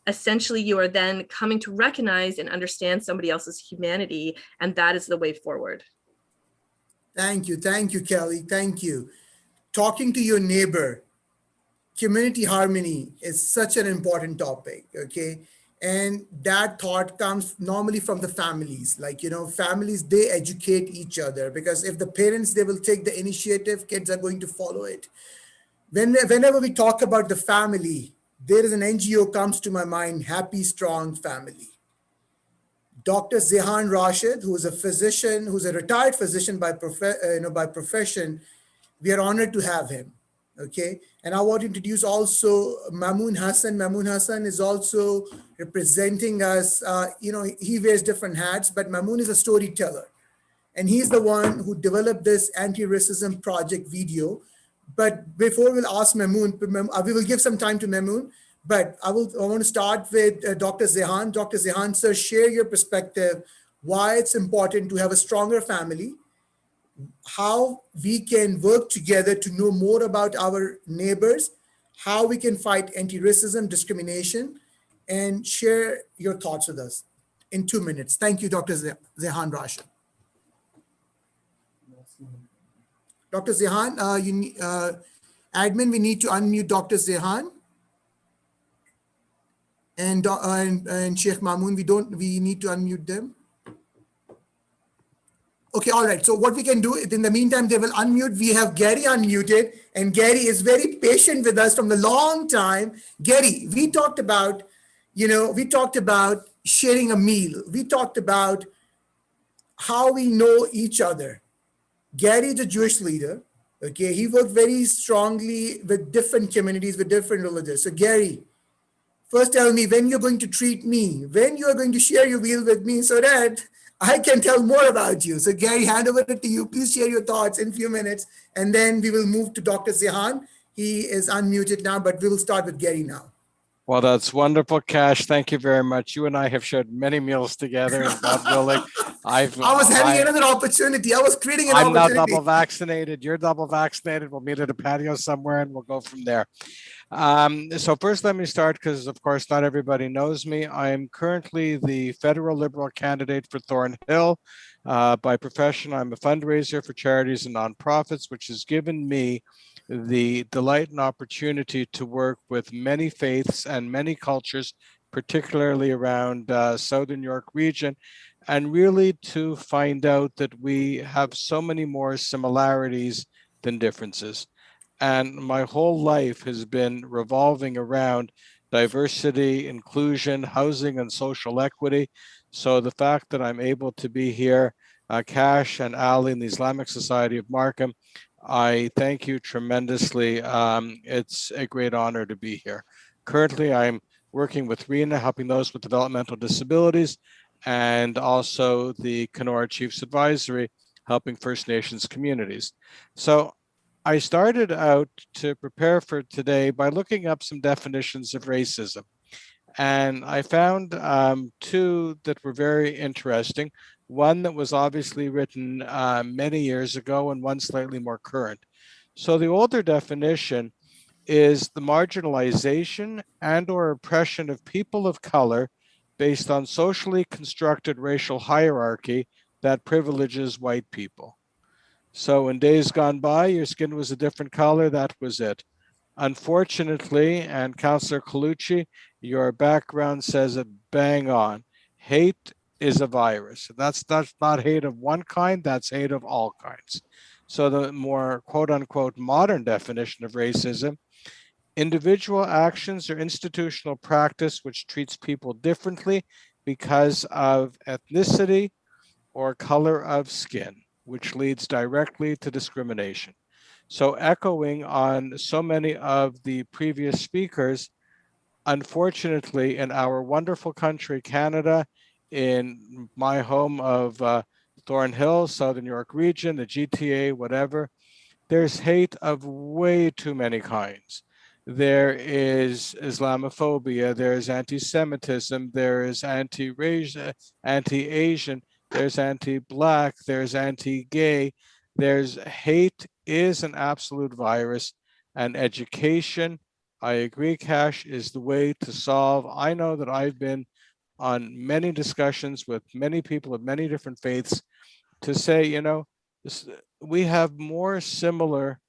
essentially you are then coming to recognize and understand somebody else's humanity. And that is the way forward. Thank you, Kelly. Thank you. Talking to your neighbor, community harmony is such an important topic, okay? And that thought comes normally from the families. Families, they educate each other, because if the parents, they will take the initiative, kids are going to follow it. Whenever we talk about the family, there is an NGO comes to my mind, Happy Strong Family. Dr. Zehan Rashid, who is a physician, who's a retired physician by profession, we are honored to have him. Okay, and I want to introduce also Mamoon Hassan. Mamoon Hassan is also representing us. He wears different hats, but Mamoon is a storyteller. And he's the one who developed this anti-racism project video. But before we'll ask Mamoon, we will give some time to Mamoon, but I want to start with Dr. Zehan. Dr. Zehan, sir, share your perspective, why it's important to have a stronger family, how we can work together to know more about our neighbors, how we can fight anti-racism, discrimination, and share your thoughts with us in 2 minutes. Thank you, Dr. Zehan Rashid. Dr. Zehan, admin, we need to unmute Dr. Zehan. And Sheikh Mamoon, we need to unmute them. Okay, all right. So what we can do, in the meantime, they will unmute. We have Gary unmuted, and Gary is very patient with us from the long time. Gary, we talked about sharing a meal. We talked about how we know each other. Gary is a Jewish leader. Okay, he worked very strongly with different communities, with different religions. So Gary, first tell me when you're going to treat me, when you're going to share your wheel with me so that I can tell more about you. So Gary, hand over it to you. Please share your thoughts in a few minutes, and then we will move to Dr. Zehan. He is unmuted now, but we will start with Gary now. Well, that's wonderful, Cash. Thank you very much. You and I have shared many meals together, and God willing, I was having another opportunity. I was creating an I'm now opportunity. double vaccinated. You're double vaccinated. We'll meet at a patio somewhere, and we'll go from there. So first, let me start because, of course, not everybody knows me. I am currently the federal Liberal candidate for Thornhill. By profession, I'm a fundraiser for charities and nonprofits, which has given me the delight and opportunity to work with many faiths and many cultures, particularly around Southern York region, and really to find out that we have so many more similarities than differences. And my whole life has been revolving around diversity, inclusion, housing, and social equity. So the fact that I'm able to be here, Cash and Ali in the Islamic Society of Markham, I thank you tremendously. It's a great honor to be here. Currently, I'm working with RENA, helping those with developmental disabilities, and also the Kenora Chiefs Advisory, helping First Nations communities. So I started out to prepare for today by looking up some definitions of racism. And I found two that were very interesting. One that was obviously written many years ago and one slightly more current. So the older definition is the marginalization and or oppression of people of color based on socially constructed racial hierarchy that privileges white people. So in days gone by, your skin was a different color, that was it. Unfortunately, and Councillor Colucci, your background says it bang on. Hate is a virus. That's not hate of one kind, that's hate of all kinds. So the more quote unquote modern definition of racism, individual actions or institutional practice which treats people differently because of ethnicity or color of skin, which leads directly to discrimination. So echoing on so many of the previous speakers, unfortunately, in our wonderful country, Canada, in my home of Thornhill, Southern York region, the GTA, whatever, there's hate of way too many kinds. There is Islamophobia, there's anti-Semitism, there is anti-Asian, there's anti-Black, there's anti-gay, there's hate is an absolute virus, and education, I agree, Cash, is the way to solve. I know that I've been on many discussions with many people of many different faiths to say, you know, we have more similar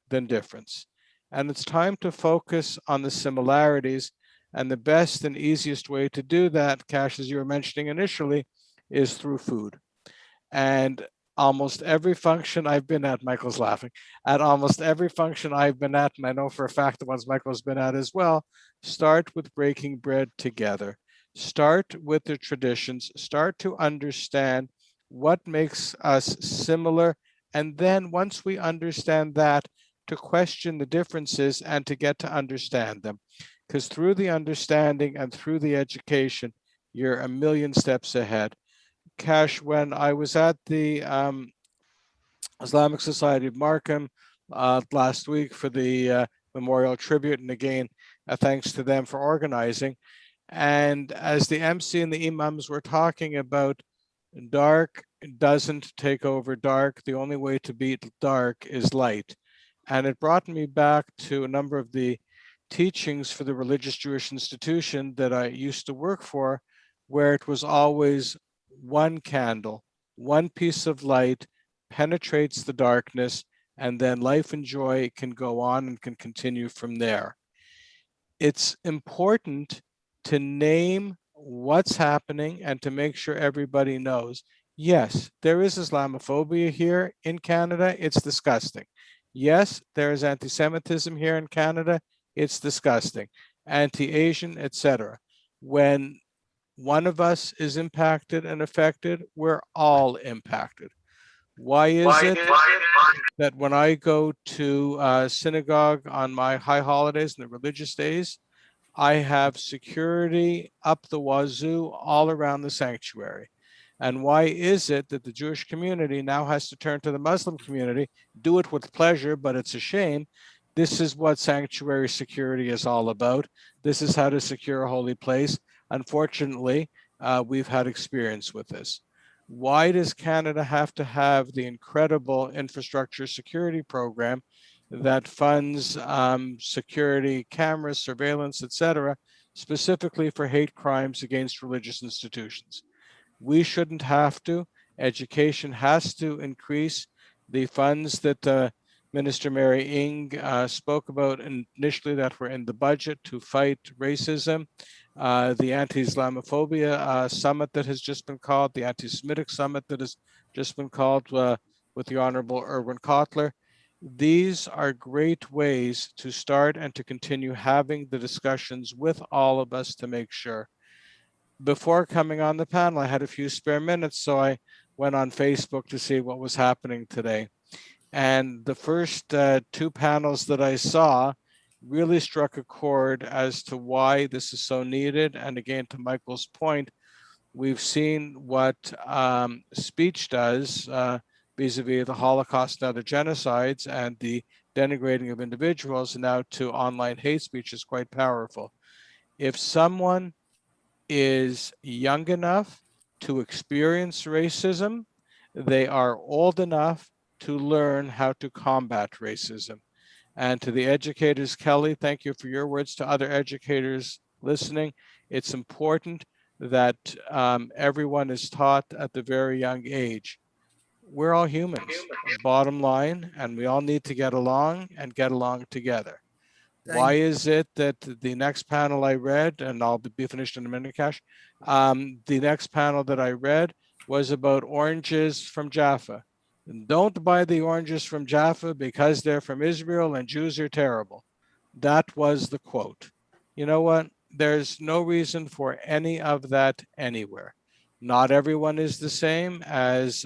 than difference. And it's time to focus on the similarities. And the best and easiest way to do that, Cash, as you were mentioning initially, is through food. And almost every function I've been at, Michael's laughing, at almost every function I've been at, and I know for a fact the ones Michael's been at as well, start with breaking bread together. Start with the traditions, start to understand what makes us similar. And then once we understand that, to question the differences and to get to understand them. Because through the understanding and through the education, you're a million steps ahead. Cash, when I was at the Islamic Society of Markham last week for the memorial tribute, and again, thanks to them for organizing. And as the MC and the imams were talking about dark doesn't take over dark, the only way to beat dark is light. And it brought me back to a number of the teachings for the religious Jewish institution that I used to work for, where it was always one candle, one piece of light penetrates the darkness, and then life and joy can go on and can continue from there. It's important to name what's happening and to make sure everybody knows. Yes, there is Islamophobia here in Canada. It's disgusting. Yes, there is anti-Semitism here in Canada. It's disgusting. Anti-Asian, etc. When one of us is impacted and affected, we're all impacted. Why is it that when I go to synagogue on my high holidays and the religious days, I have security up the wazoo all around the sanctuary? And why is it that the Jewish community now has to turn to the Muslim community, do it with pleasure, but it's a shame? This is what sanctuary security is all about. This is how to secure a holy place. Unfortunately, we've had experience with this. Why does Canada have to have the incredible infrastructure security program that funds security cameras, surveillance, etc., specifically for hate crimes against religious institutions? We shouldn't have to. Education has to increase. The funds that Minister Mary Ng spoke about initially that were in the budget to fight racism, the anti-Islamophobia summit that has just been called, the anti-Semitic summit that has just been called with the Honorable Erwin Kotler. These are great ways to start and to continue having the discussions with all of us to make sure. Before coming on the panel, I had a few spare minutes, so I went on Facebook to see what was happening today. And the first two panels that I saw really struck a chord as to why this is so needed. And again, to Michael's point, we've seen what speech does vis-a-vis the Holocaust and other genocides, and the denigrating of individuals, and now to online hate speech is quite powerful. If someone is young enough to experience racism, they are old enough to learn how to combat racism. And to the educators, Kelly, thank you for your words. To other educators listening, it's important that everyone is taught at the very young age. We're all humans, bottom line, and we all need to get along and get along together. Why is it that the next panel I read, and I'll be finished in a minute, Cash, the next panel that I read was about oranges from Jaffa. And don't buy the oranges from Jaffa because they're from Israel and Jews are terrible. That was the quote. You know what? There's no reason for any of that anywhere. Not everyone is the same, as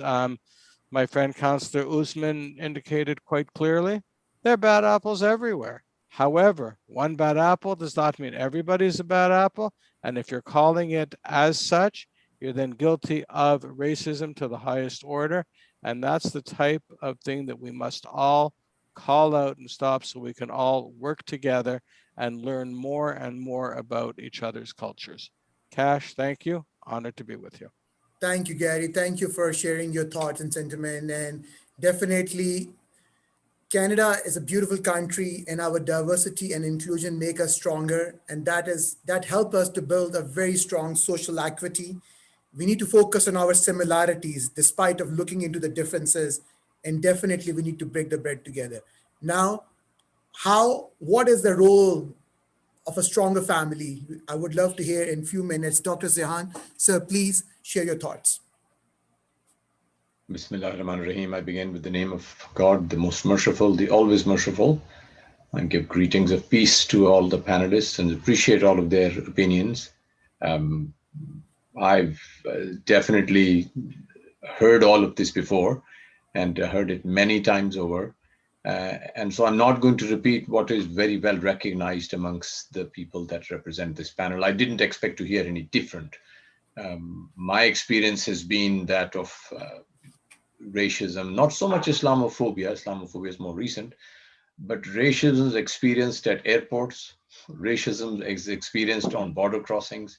my friend Councillor Usman indicated quite clearly. There are bad apples everywhere. However, one bad apple does not mean everybody's a bad apple. And if you're calling it as such, you're then guilty of racism to the highest order. And that's the type of thing that we must all call out and stop, so we can all work together and learn more and more about each other's cultures. Cash, thank you. Honored to be with you. Thank you, Gary. Thank you for sharing your thoughts and sentiment. And definitely, Canada is a beautiful country, and our diversity and inclusion make us stronger. And that help us to build a very strong social equity. We need to focus on our similarities despite of looking into the differences. And definitely we need to break the bread together. Now, what is the role of a stronger family? I would love to hear in a few minutes. Dr. Zehan, sir, please share your thoughts. Bismillah ar-Rahman ar-Rahim. I begin with the name of God, the most merciful, the always merciful, and give greetings of peace to all the panelists and appreciate all of their opinions. I've definitely heard all of this before and heard it many times over. And so I'm not going to repeat what is very well recognized amongst the people that represent this panel. I didn't expect to hear any different. My experience has been that of racism, not so much Islamophobia. Islamophobia is more recent, but racism is experienced at airports. Racism is experienced on border crossings.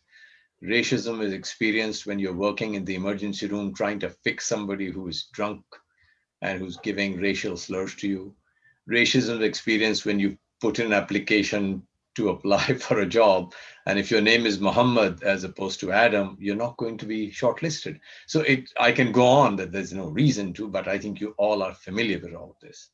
Racism is experienced when you're working in the emergency room trying to fix somebody who is drunk and who's giving racial slurs to you. Racism is experienced when you put in an application to apply for a job, and if your name is Muhammad as opposed to Adam, you're not going to be shortlisted. So I can go on that there's no reason to, but I think you all are familiar with all of this.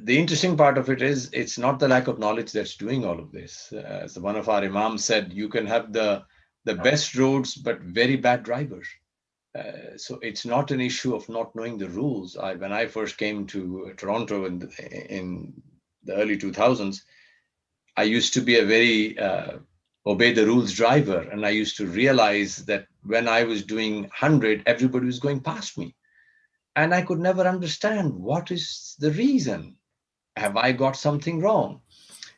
The interesting part of it is it's not the lack of knowledge that's doing all of this. As one of our imams said, you can have the best roads, but very bad drivers. So it's not an issue of not knowing the rules. When I first came to Toronto in the early 2000s, I used to be a very obey the rules driver. And I used to realize that when I was doing 100, everybody was going past me. And I could never understand what is the reason. Have I got something wrong?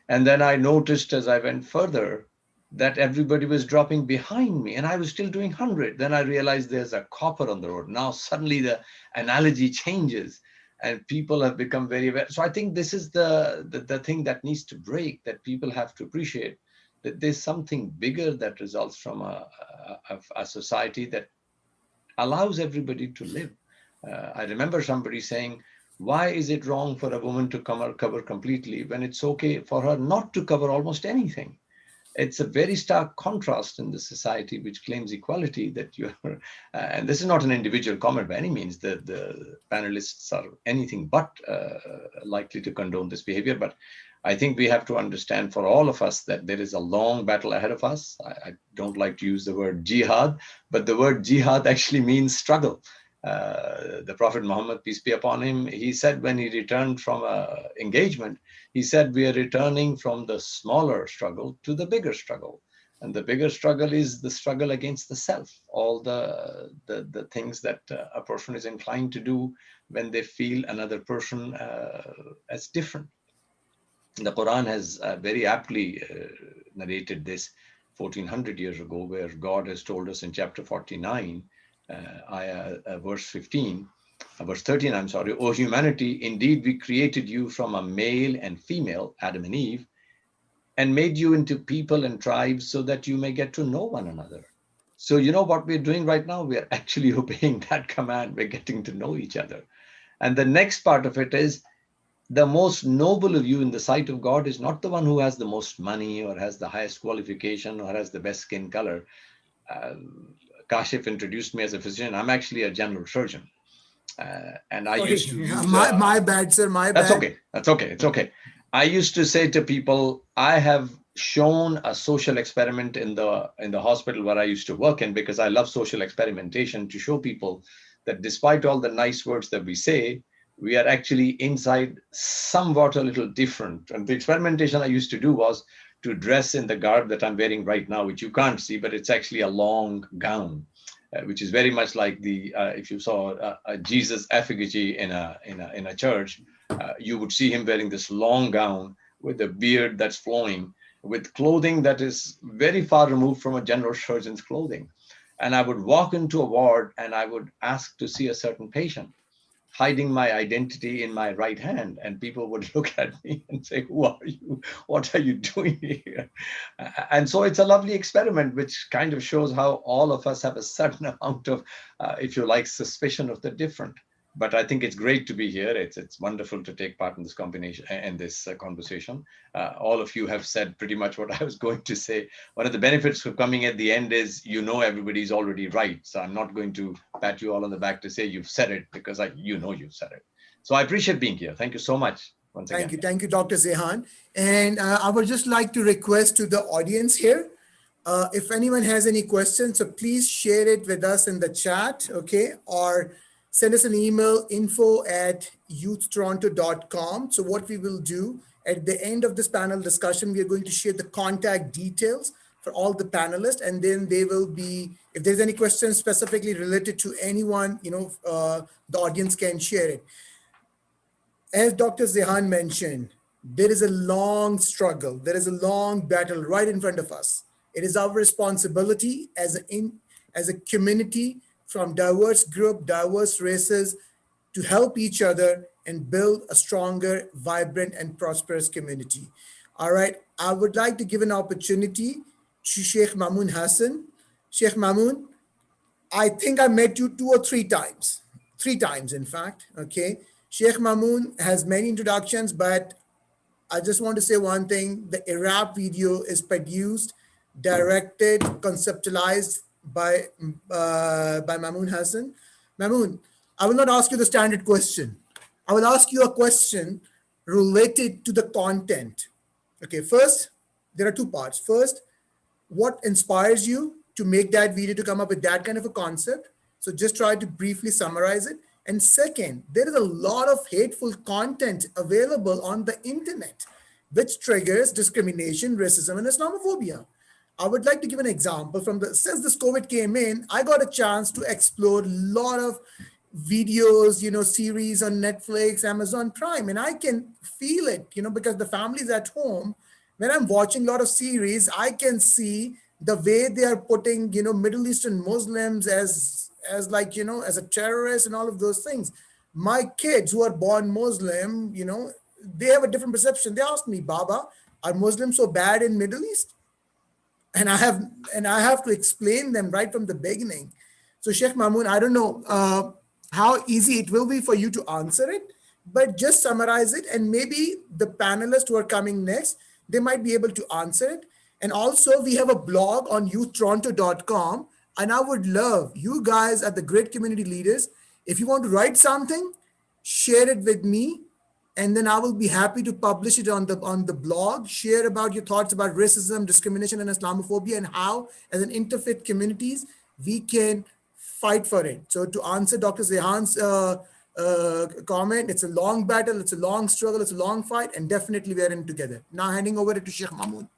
And then I noticed as I went further that everybody was dropping behind me and I was still doing 100. Then I realized there's a copper on the road. Now suddenly the analogy changes and people have become very aware. So I think this is the thing that needs to break, that people have to appreciate that there's something bigger that results from a society that allows everybody to live. I remember somebody saying, why is it wrong for a woman to cover completely when it's okay for her not to cover almost anything? It's a very stark contrast in the society which claims equality that you're, and this is not an individual comment by any means, the panelists are anything but likely to condone this behavior, but I think we have to understand for all of us that there is a long battle ahead of us. I don't like to use the word jihad, but the word jihad actually means struggle. The Prophet Muhammad, peace be upon him, he said when he returned from an engagement, he said, we are returning from the smaller struggle to the bigger struggle. And the bigger struggle is the struggle against the self, all the things that a person is inclined to do when they feel another person as different. The Quran has very aptly narrated this 1400 years ago, where God has told us in chapter 49, verse 13, I'm sorry, O humanity, indeed we created you from a male and female, Adam and Eve, and made you into people and tribes so that you may get to know one another. So you know what we're doing right now? We're actually obeying that command. We're getting to know each other. And the next part of it is, the most noble of you in the sight of God is not the one who has the most money or has the highest qualification or has the best skin color. Kashif introduced me as a physician. I'm actually a general surgeon. And I used to use... my bad, sir, my bad. That's okay. That's okay. It's okay. I used to say to people, I have shown a social experiment in the hospital where I used to work in, because I love social experimentation, to show people that despite all the nice words that we say, we are actually inside somewhat a little different. And the experimentation I used to do was to dress in the garb that I'm wearing right now, which you can't see, but it's actually a long gown, which is very much like if you saw a Jesus effigy in a church, you would see him wearing this long gown with a beard that's flowing, with clothing that is very far removed from a general surgeon's clothing. And I would walk into a ward and I would ask to see a certain patient, hiding my identity in my right hand, and people would look at me and say, who are you? What are you doing here? And so it's a lovely experiment, which kind of shows how all of us have a certain amount of, if you like, suspicion of the different. But I think it's great to be here. It's wonderful to take part in this combination and this conversation. All of you have said pretty much what I was going to say. One of the benefits of coming at the end is, everybody's already right. So I'm not going to pat you all on the back to say you've said it, because you've said it. So I appreciate being here. Thank you so much once again. Thank you, Dr. Zehan. And I would just like to request to the audience here, if anyone has any questions, so please share it with us in the chat, okay? Or send us an email, info@youthtoronto.com. So what we will do at the end of this panel discussion, we are going to share the contact details for all the panelists, and then they will be, if there's any questions specifically related to anyone, the audience can share it. As Dr. Zehan mentioned, there is a long struggle. There is a long battle right in front of us. It is our responsibility as a community from diverse group, diverse races, to help each other and build a stronger, vibrant, and prosperous community. All right, I would like to give an opportunity to Sheikh Mamoon Hassan. Sheikh Mamoon, I think I met you 2 or 3 times, 3 times in fact, okay? Sheikh Mamoon has many introductions, but I just want to say one thing. The Iraq video is produced, directed, conceptualized by Mamoon Hassan. Mamoon, I will not ask you the standard question. I will ask you a question related to the content. Okay, first, there are 2 parts. First, what inspires you to make that video, to come up with that kind of a concept? So just try to briefly summarize it. And second, there is a lot of hateful content available on the internet, which triggers discrimination, racism, and Islamophobia. I would like to give an example from since this COVID came in, I got a chance to explore a lot of videos, series on Netflix, Amazon Prime, and I can feel it, because the family's at home. When I'm watching a lot of series, I can see the way they are putting, Middle Eastern Muslims as like, as a terrorist and all of those things. My kids who are born Muslim, they have a different perception. They ask me, Baba, are Muslims so bad in Middle East? And I have to explain them right from the beginning. So Sheikh Mamoon, I don't know how easy it will be for you to answer it, but just summarize it, and maybe the panelists who are coming next, they might be able to answer it. And also we have a blog on youthtoronto.com, and I would love you guys are the great community leaders. If you want to write something, share it with me, and then I will be happy to publish it on the blog. Share about your thoughts about racism, discrimination, and Islamophobia, and how, as an interfaith communities, we can fight for it. So to answer Dr. Zehan's comment, it's a long battle, it's a long struggle, it's a long fight, and definitely we are in together. Now handing over it to Sheikh Mahmood.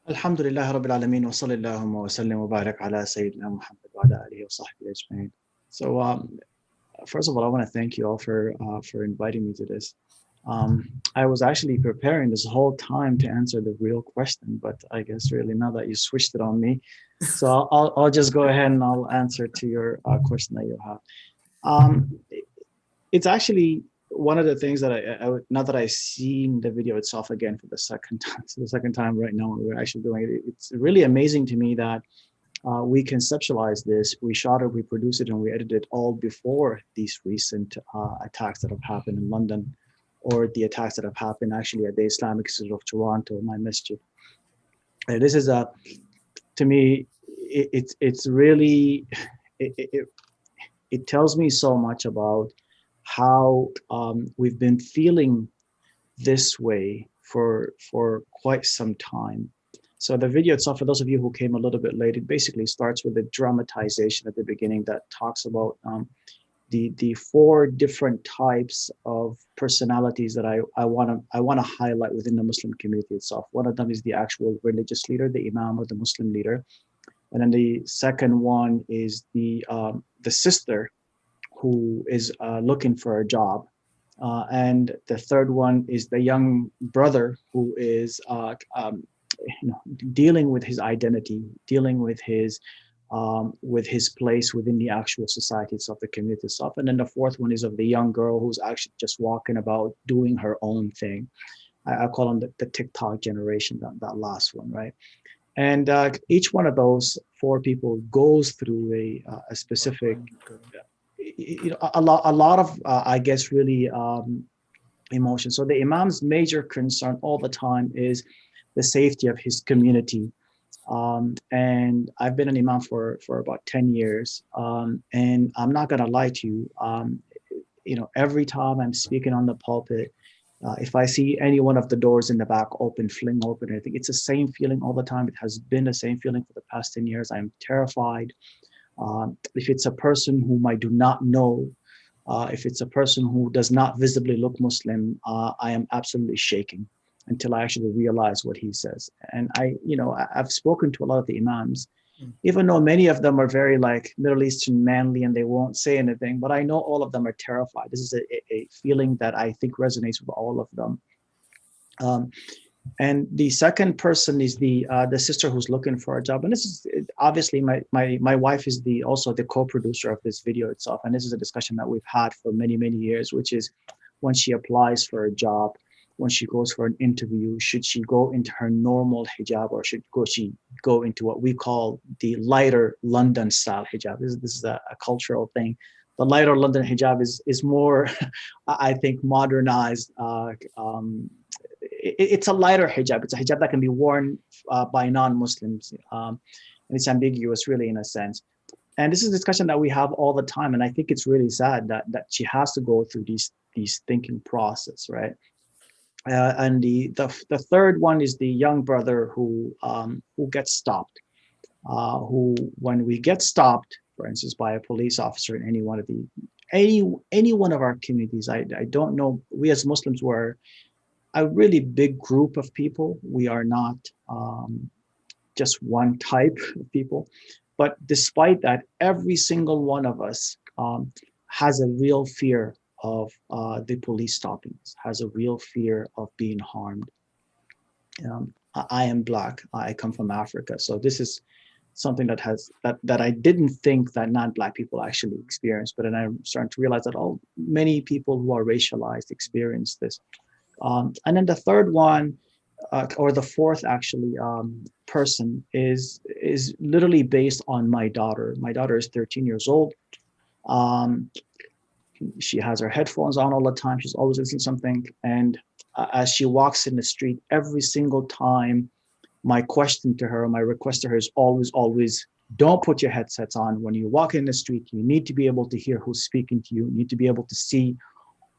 Alhamdulillah Rabbil Alameen wa sallallahu wa sallam wa barak ala Sayyidina Muhammad wa ala alihi wa sahbihi ajma'in. So first of all, I want to thank you all for inviting me to this. I was actually preparing this whole time to answer the real question, but I guess really now that you switched it on me, so I'll just go ahead and I'll answer to your question that you have. It's actually one of the things that I now that I've seen the video itself again for the second time right now, we're actually doing it. It's really amazing to me that we conceptualized this, we shot it, we produced it, and we edited it all before these recent attacks that have happened in London, or the attacks that have happened actually at the Islamic Institute of Toronto, my masjid. This is to me, it's really, it tells me so much about how we've been feeling this way for quite some time. So the video itself, for those of you who came a little bit late, it basically starts with a dramatization at the beginning that talks about the four different types of personalities that I want to highlight within the Muslim community itself. One of them is the actual religious leader, the imam or the Muslim leader, and then the second one is the sister who is looking for a job, and the third one is the young brother who is dealing with his identity, dealing with his place within the actual society itself, the community itself. And then the fourth one is of the young girl who's actually just walking about doing her own thing. I call them the TikTok generation, that last one, right? And each one of those four people goes through a specific, a lot of, I guess, really emotion. So the imam's major concern all the time is the safety of his community. And I've been an imam for about 10 years. And I'm not gonna lie to you, every time I'm speaking on the pulpit, if I see any one of the doors in the back open, fling open, I think it's the same feeling all the time. It has been the same feeling for the past 10 years. I'm terrified. If it's a person whom I do not know, if it's a person who does not visibly look Muslim, I am absolutely shaking until I actually realize what he says. And I've spoken to a lot of the imams, even though many of them are very like Middle Eastern manly and they won't say anything, but I know all of them are terrified. This is a feeling that I think resonates with all of them. And the second person is the sister who's looking for a job. And this is obviously my wife is also the co-producer of this video itself. And this is a discussion that we've had for many, many years, which is when she applies for a job, when she goes for an interview, should she go into her normal hijab or should she go into what we call the lighter London style hijab? This is a cultural thing. The lighter London hijab is more, I think, modernized. It's a lighter hijab. It's a hijab that can be worn by non-Muslims. And it's ambiguous, really, in a sense. And this is a discussion that we have all the time. And I think it's really sad that she has to go through these thinking process, right? And the third one is the young brother who gets stopped. Who, when we get stopped, for instance, by a police officer in any one of our communities, I don't know. We as Muslims were a really big group of people. We are not just one type of people. But despite that, every single one of us has a real fear of the police stopping us, has a real fear of being harmed. I am Black. I come from Africa. So this is something that I didn't think that non-Black people actually experience, but then I'm starting to realize that many people who are racialized experience this. And then the third one, or the fourth actually, person is literally based on my daughter. My daughter is 13 years old. She has her headphones on all the time. She's always listening to something. And as she walks in the street, every single time, my question to her, my request to her is always, don't put your headsets on when you walk in the street. You need to be able to hear who's speaking to you. You need to be able to see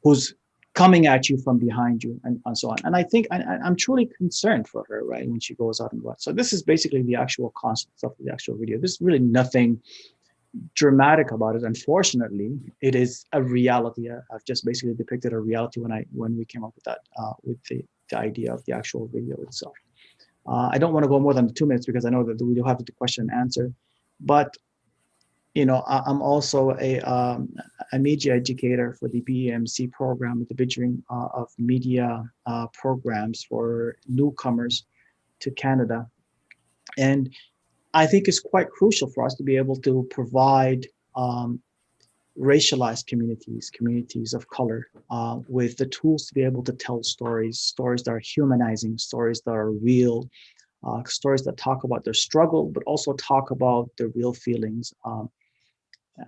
who's coming at you from behind you, and so on. And I think I'm truly concerned for her, right, when she goes out and what. So this is basically the actual concept of the actual video. There's really nothing dramatic about it. Unfortunately, it is a reality. I've just basically depicted a reality when we came up with that, with the idea of the actual video itself. I don't want to go more than 2 minutes because I know that we do have the question and answer, but I'm also a media educator for the BEMC program with the Bridging of Media programs for newcomers to Canada. And I think it's quite crucial for us to be able to provide racialized communities of color, with the tools to be able to tell stories that are humanizing, stories that are real, stories that talk about their struggle, but also talk about their real feelings,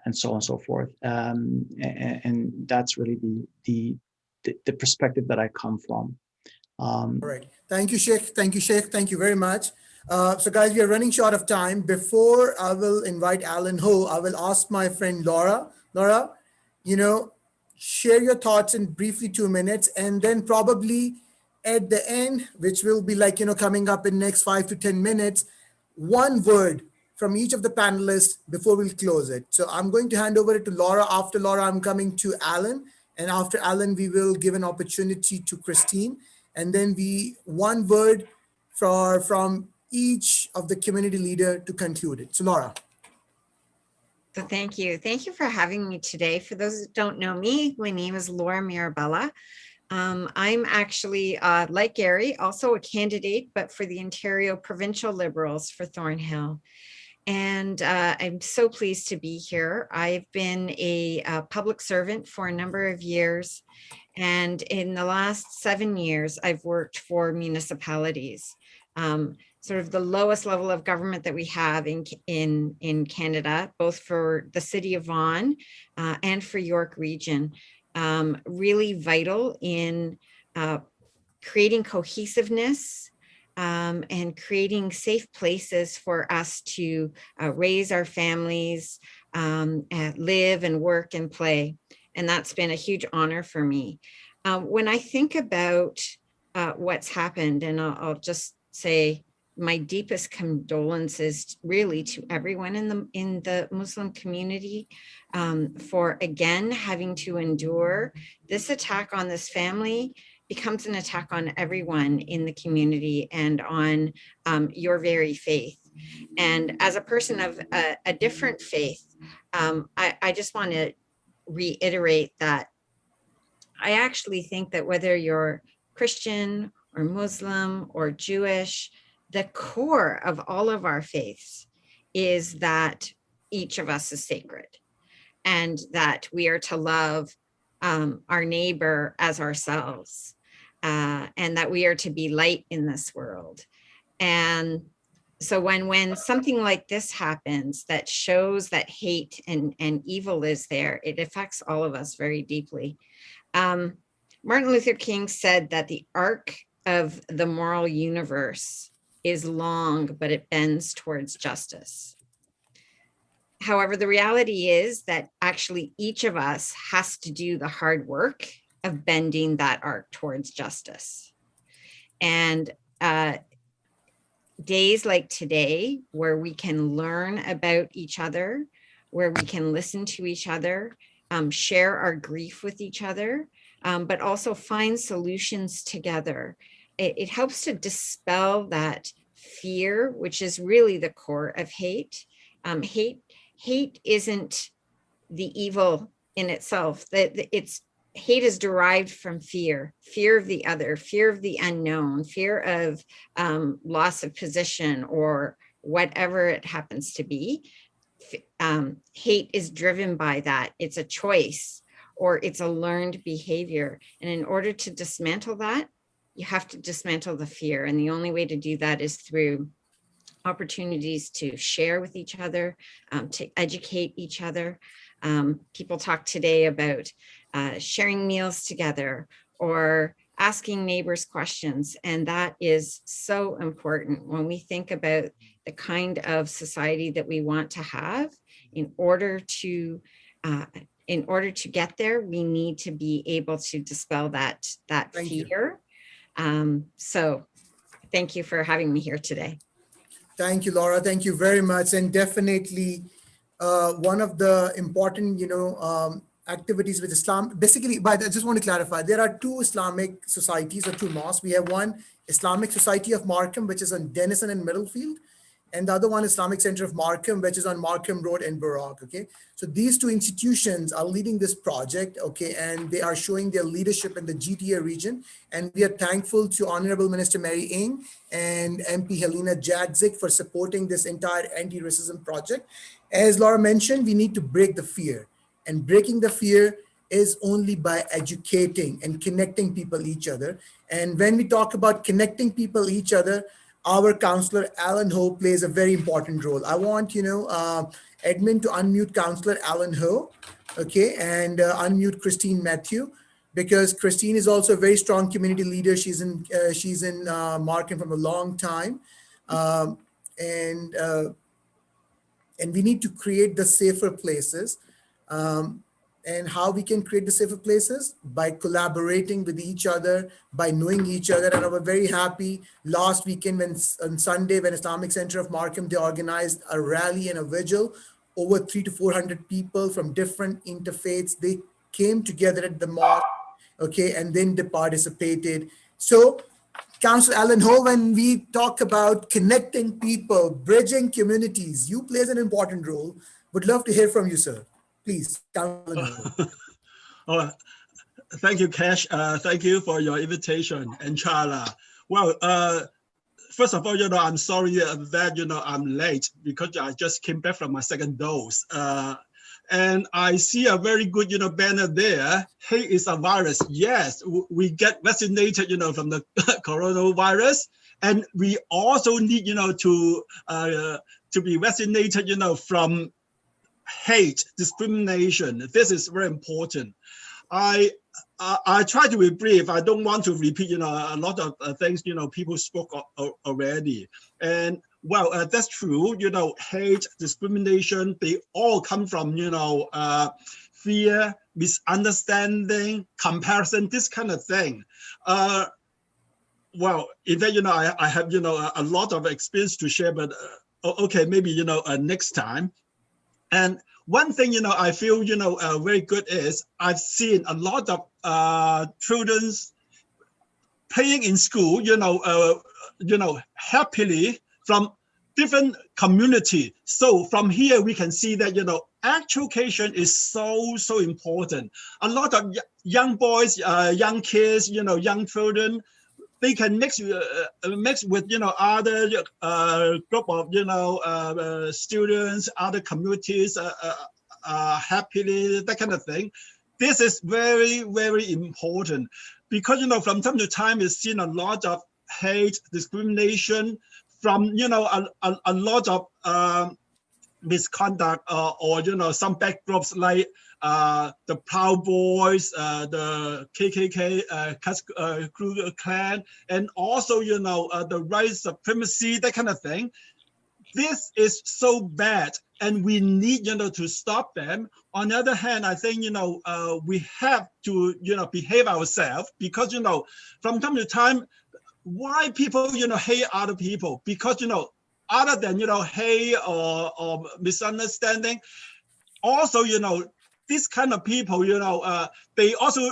and so on and so forth. And that's really the perspective that I come from. All right. Thank you, Sheikh. Thank you, Sheikh. Thank you very much. So guys, we are running short of time. Before I will invite Alan Ho, I will ask my friend Laura. Laura, share your thoughts in briefly 2 minutes, and then probably at the end, which will be like, coming up in next 5 to 10 minutes, one word from each of the panelists before we'll close it. So I'm going to hand over it to Laura. After Laura, I'm coming to Alan. And after Alan, we will give an opportunity to Christine. And then one word from each of the community leader to conclude it. So Laura. So thank you. Thank you for having me today. For those that don't know me, my name is Laura Mirabella. I'm actually, like Gary, also a candidate, but for the Ontario Provincial Liberals for Thornhill. And I'm so pleased to be here. I've been a public servant for a number of years. And in the last 7 years, I've worked for municipalities, sort of the lowest level of government that we have in Canada, both for the city of Vaughan and for York Region. Really vital in creating cohesiveness and creating safe places for us to raise our families, live and work and play. And that's been a huge honor for me. When I think about what's happened, and I'll just say my deepest condolences really to everyone in the Muslim community for again having to endure this attack on this family becomes an attack on everyone in the community and on your very faith. And as a person of a different faith, I just want to reiterate that I actually think that whether you're Christian or Muslim or Jewish, the core of all of our faiths is that each of us is sacred and that we are to love our neighbor as ourselves, and that we are to be light in this world. And so when something like this happens that shows that hate and evil is there, it affects all of us very deeply. Martin Luther King said that the arc of the moral universe is long, but it bends towards justice. However, the reality is that actually each of us has to do the hard work of bending that arc towards justice. And days like today, where we can learn about each other, where we can listen to each other, share our grief with each other, but also find solutions together. It helps to dispel that fear, which is really the core of hate. Hate isn't the evil in itself. Hate is derived from fear of the other, fear of the unknown, fear of loss of position, or whatever it happens to be. Hate is driven by that. It's a choice, or it's a learned behavior. And in order to dismantle that, you have to dismantle the fear. And the only way to do that is through opportunities to share with each other, to educate each other. People talk today about sharing meals together or asking neighbors questions. And that is so important when we think about the kind of society that we want to have. In order to get there, we need to be able to dispel that fear. So thank you for having me here today. Thank you, Laura. Thank you very much. And definitely one of the important, activities with Islam, basically, but I just want to clarify, there are two Islamic societies or two mosques. We have one Islamic Society of Markham, which is on Denison and Middlefield, and the other one Islamic Center of Markham, which is on Markham Road in Barak, okay? So these two institutions are leading this project, okay, and they are showing their leadership in the GTA region, and we are thankful to Honorable Minister Mary Ng and MP Helena Jadzik for supporting this entire anti-racism project. As Laura mentioned, we need to break the fear, and breaking the fear is only by educating and connecting people each other. And when we talk about connecting people each other, our counselor, Alan Ho, plays a very important role. I want, admin to unmute Counselor Alan Ho, okay, and unmute Christine Matthew, because Christine is also a very strong community leader. She's in Markham from a long time. And we need to create the safer places. And how we can create the safer places? By collaborating with each other, by knowing each other. And I was very happy last weekend on Sunday, when Islamic Center of Markham, they organized a rally and a vigil. Over 300 to 400 people from different interfaiths, they came together at the mosque, okay, and then they participated. So Councillor Alan Ho, when we talk about connecting people, bridging communities, you plays an important role. Would love to hear from you, sir. Please, Councillor Ho. Thank you, Cash. Thank you for your invitation, inshallah. Well, first of all, I'm sorry that, I'm late because I just came back from my second dose. And I see a very good, banner there. Hate is a virus. Yes, we get vaccinated, from the coronavirus. And we also need, to be vaccinated, from hate, discrimination. This is very important. I try to be brief. I don't want to repeat, a lot of things, people spoke already. And well, that's true. Hate, discrimination, they all come from, fear, misunderstanding, comparison, this kind of thing. Well, in fact, I have, a lot of experience to share, but okay, maybe, next time. And one thing, I feel, very good is I've seen a lot of children playing in school, happily from different community. So from here, we can see that, education is so important. A lot of young boys, young kids, young children, they can mix with, other group of, students, other communities, happily, that kind of thing. This is very, very important because, from time to time, we've seen a lot of hate, discrimination from, a lot of misconduct or, some back groups like the Proud Boys, the KKK, Ku Klan, and also, the white supremacy, that kind of thing. This is so bad, and we need, to stop them. On the other hand, I think, we have to, behave ourselves because, from time to time, why people, hate other people? Because, other than, hate or misunderstanding, also, this kind of people, they also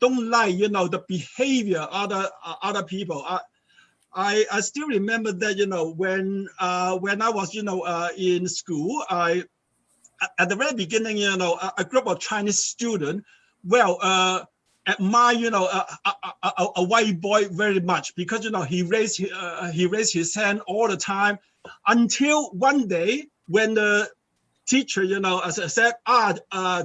don't like, the behavior other people. I still remember that, when I was, in school, at the very beginning, a group of Chinese students, admire, a white boy very much because, he raised his hand all the time until one day when the teacher, said,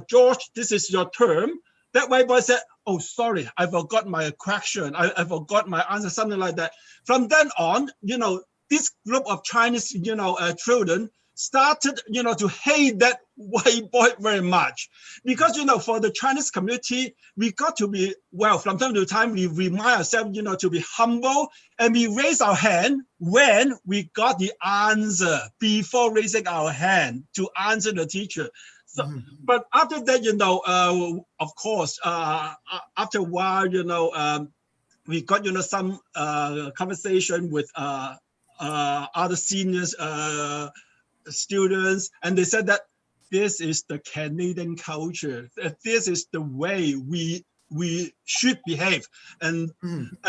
George, this is your term. That white boy said, oh, sorry, I forgot my question. I forgot my answer, something like that. From then on, this group of Chinese, children started, to hate that white boy very much. Because, for the Chinese community, we got to be, from time to time, we remind ourselves, to be humble, and we raise our hand when we got the answer before raising our hand to answer the teacher. So, but after that, of course, after a while, we got, some conversation with other seniors, students, and they said that this is the Canadian culture. This is the way we should behave, and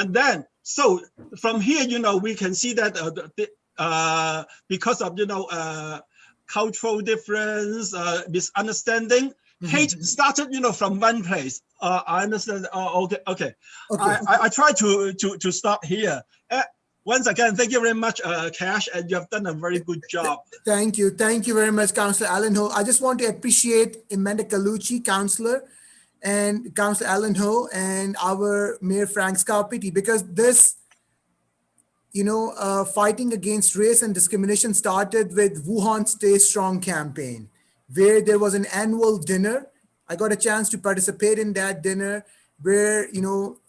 then so from here, we can see that because of cultural difference, misunderstanding, hate started from one place. I understand. Okay. I try to stop here. Once again, thank you very much, Cash, and you have done a very good job. Thank you. Thank you very much, Councillor Alan Ho. I just want to appreciate Amanda Calucci, Councillor, and Councillor Alan Ho, and our Mayor Frank Scarpitti, because this, fighting against race and discrimination started with Wuhan Stay Strong campaign, where there was an annual dinner. I got a chance to participate in that dinner where,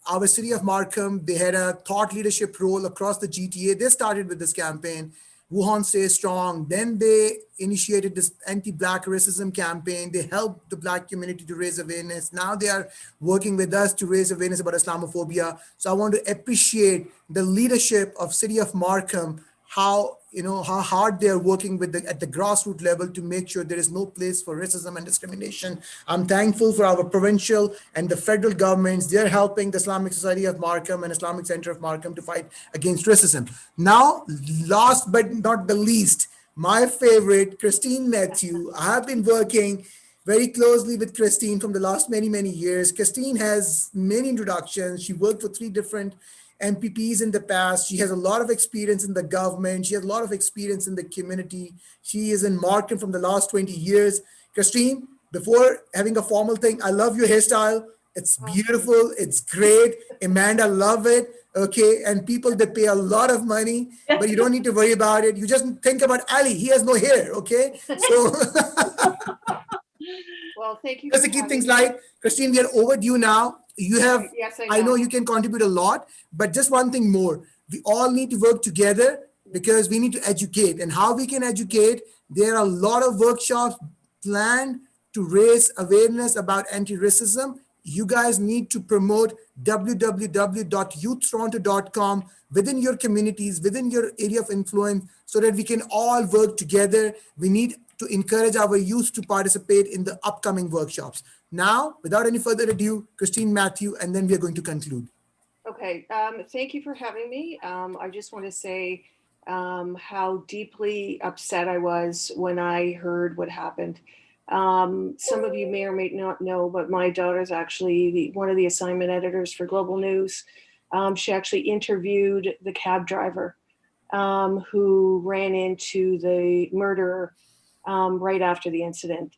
our city of Markham, they had a thought leadership role across the GTA. They started with this campaign, Wuhan Stay Strong. Then they initiated this anti-Black racism campaign. They helped the Black community to raise awareness. Now they are working with us to raise awareness about Islamophobia. So I want to appreciate the leadership of city of Markham, how hard they are working at the grassroots level to make sure there is no place for racism and discrimination. I'm thankful for our provincial and the federal governments. They're helping the Islamic Society of Markham and Islamic Center of Markham to fight against racism. Now, last but not the least, my favorite, Christine Matthew. I have been working very closely with Christine from the last many, many years. Christine has many introductions. She worked for 3 different MPPs in the past. She has a lot of experience in the government. She has a lot of experience in the community. She is in Markham from the last 20 years. Christine, before having a formal thing, I love your hairstyle. It's beautiful. It's great. Amanda, love it. Okay. And people, they pay a lot of money, but you don't need to worry about it. You just think about Ali. He has no hair. Okay. So well, thank you. Just to keep things light, Christine, we are overdue now. You have, yes, I know you can contribute a lot, but just one thing more. We all need to work together because we need to educate. And how we can educate, there are a lot of workshops planned to raise awareness about anti-racism. You guys need to promote www.youthtoronto.com within your communities, within your area of influence, so that we can all work together. We need to encourage our youth to participate in the upcoming workshops. Now, without any further ado, Christine Matthew, and then we are going to conclude. Okay, thank you for having me. I just want to say how deeply upset I was when I heard what happened. Some of you may or may not know, but my daughter's actually one of the assignment editors for Global News. She actually interviewed the cab driver who ran into the murderer right after the incident.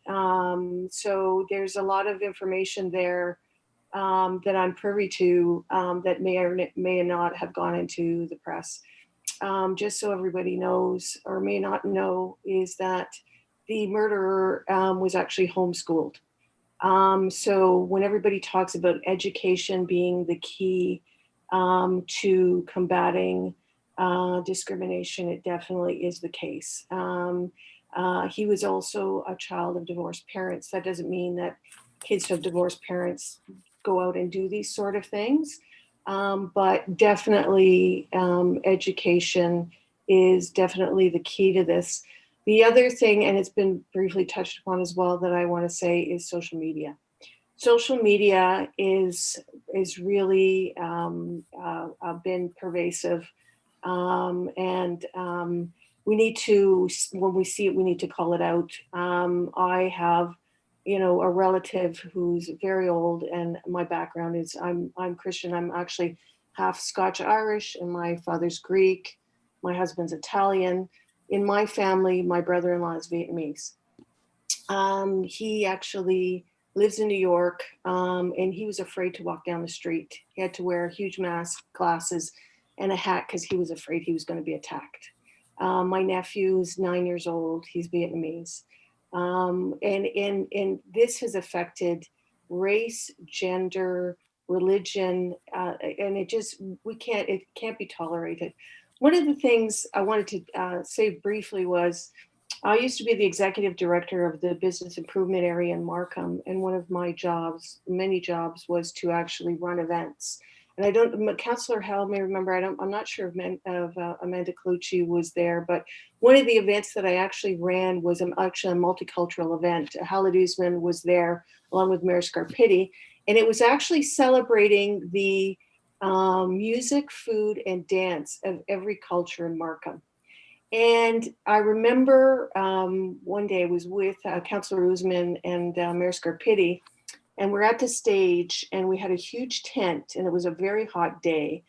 So there's a lot of information there that I'm privy to that may or may not have gone into the press. Just so everybody knows or may not know is that the murderer was actually homeschooled. So when everybody talks about education being the key to combating discrimination, it definitely is the case. He was also a child of divorced parents. That doesn't mean that kids who have divorced parents go out and do these sort of things, but definitely education is definitely the key to this. The other thing, and it's been briefly touched upon as well, that I want to say is social media. social media is really been pervasive, and we need to, when we see it, we need to call it out. I have, a relative who's very old, and my background is I'm Christian. I'm actually half Scotch Irish, and my father's Greek. My husband's Italian. In my family, my brother-in-law is Vietnamese. He actually lives in New York, and he was afraid to walk down the street. He had to wear a huge mask, glasses, and a hat because he was afraid he was going to be attacked. My nephew is 9 years old. He's Vietnamese. And this has affected race, gender, religion, and it can't be tolerated. One of the things I wanted to say briefly was, I used to be the executive director of the business improvement area in Markham, and one of my jobs, many jobs, was to actually run events. And Councillor Hell may remember, I'm not sure if Amanda Colucci was there, but one of the events that I actually ran was actually a multicultural event. Halid Usman was there along with Mayor Scarpitti, and it was actually celebrating the music, food, and dance of every culture in Markham. And I remember one day I was with Councillor Usman and Mayor Scarpitti, and we're at the stage, and we had a huge tent, and it was a very hot day,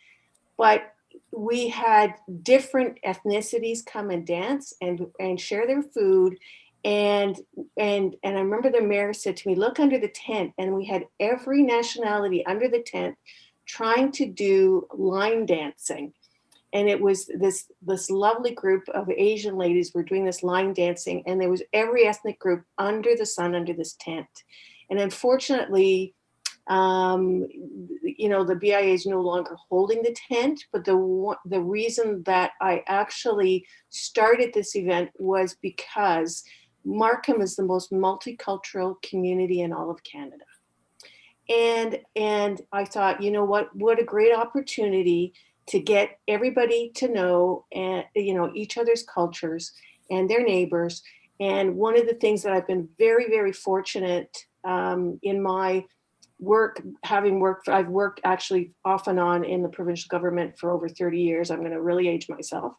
but we had different ethnicities come and dance and share their food. And I remember the mayor said to me, look under the tent, and we had every nationality under the tent trying to do line dancing. And it was this lovely group of Asian ladies were doing this line dancing, and there was every ethnic group under the sun under this tent. And unfortunately, the BIA is no longer holding the tent, but the reason that I actually started this event was because Markham is the most multicultural community in all of Canada. And I thought, what a great opportunity to get everybody to know, each other's cultures and their neighbors. And one of the things that I've been very, very fortunate in my work, I've worked actually off and on in the provincial government for over 30 years. I'm going to really age myself.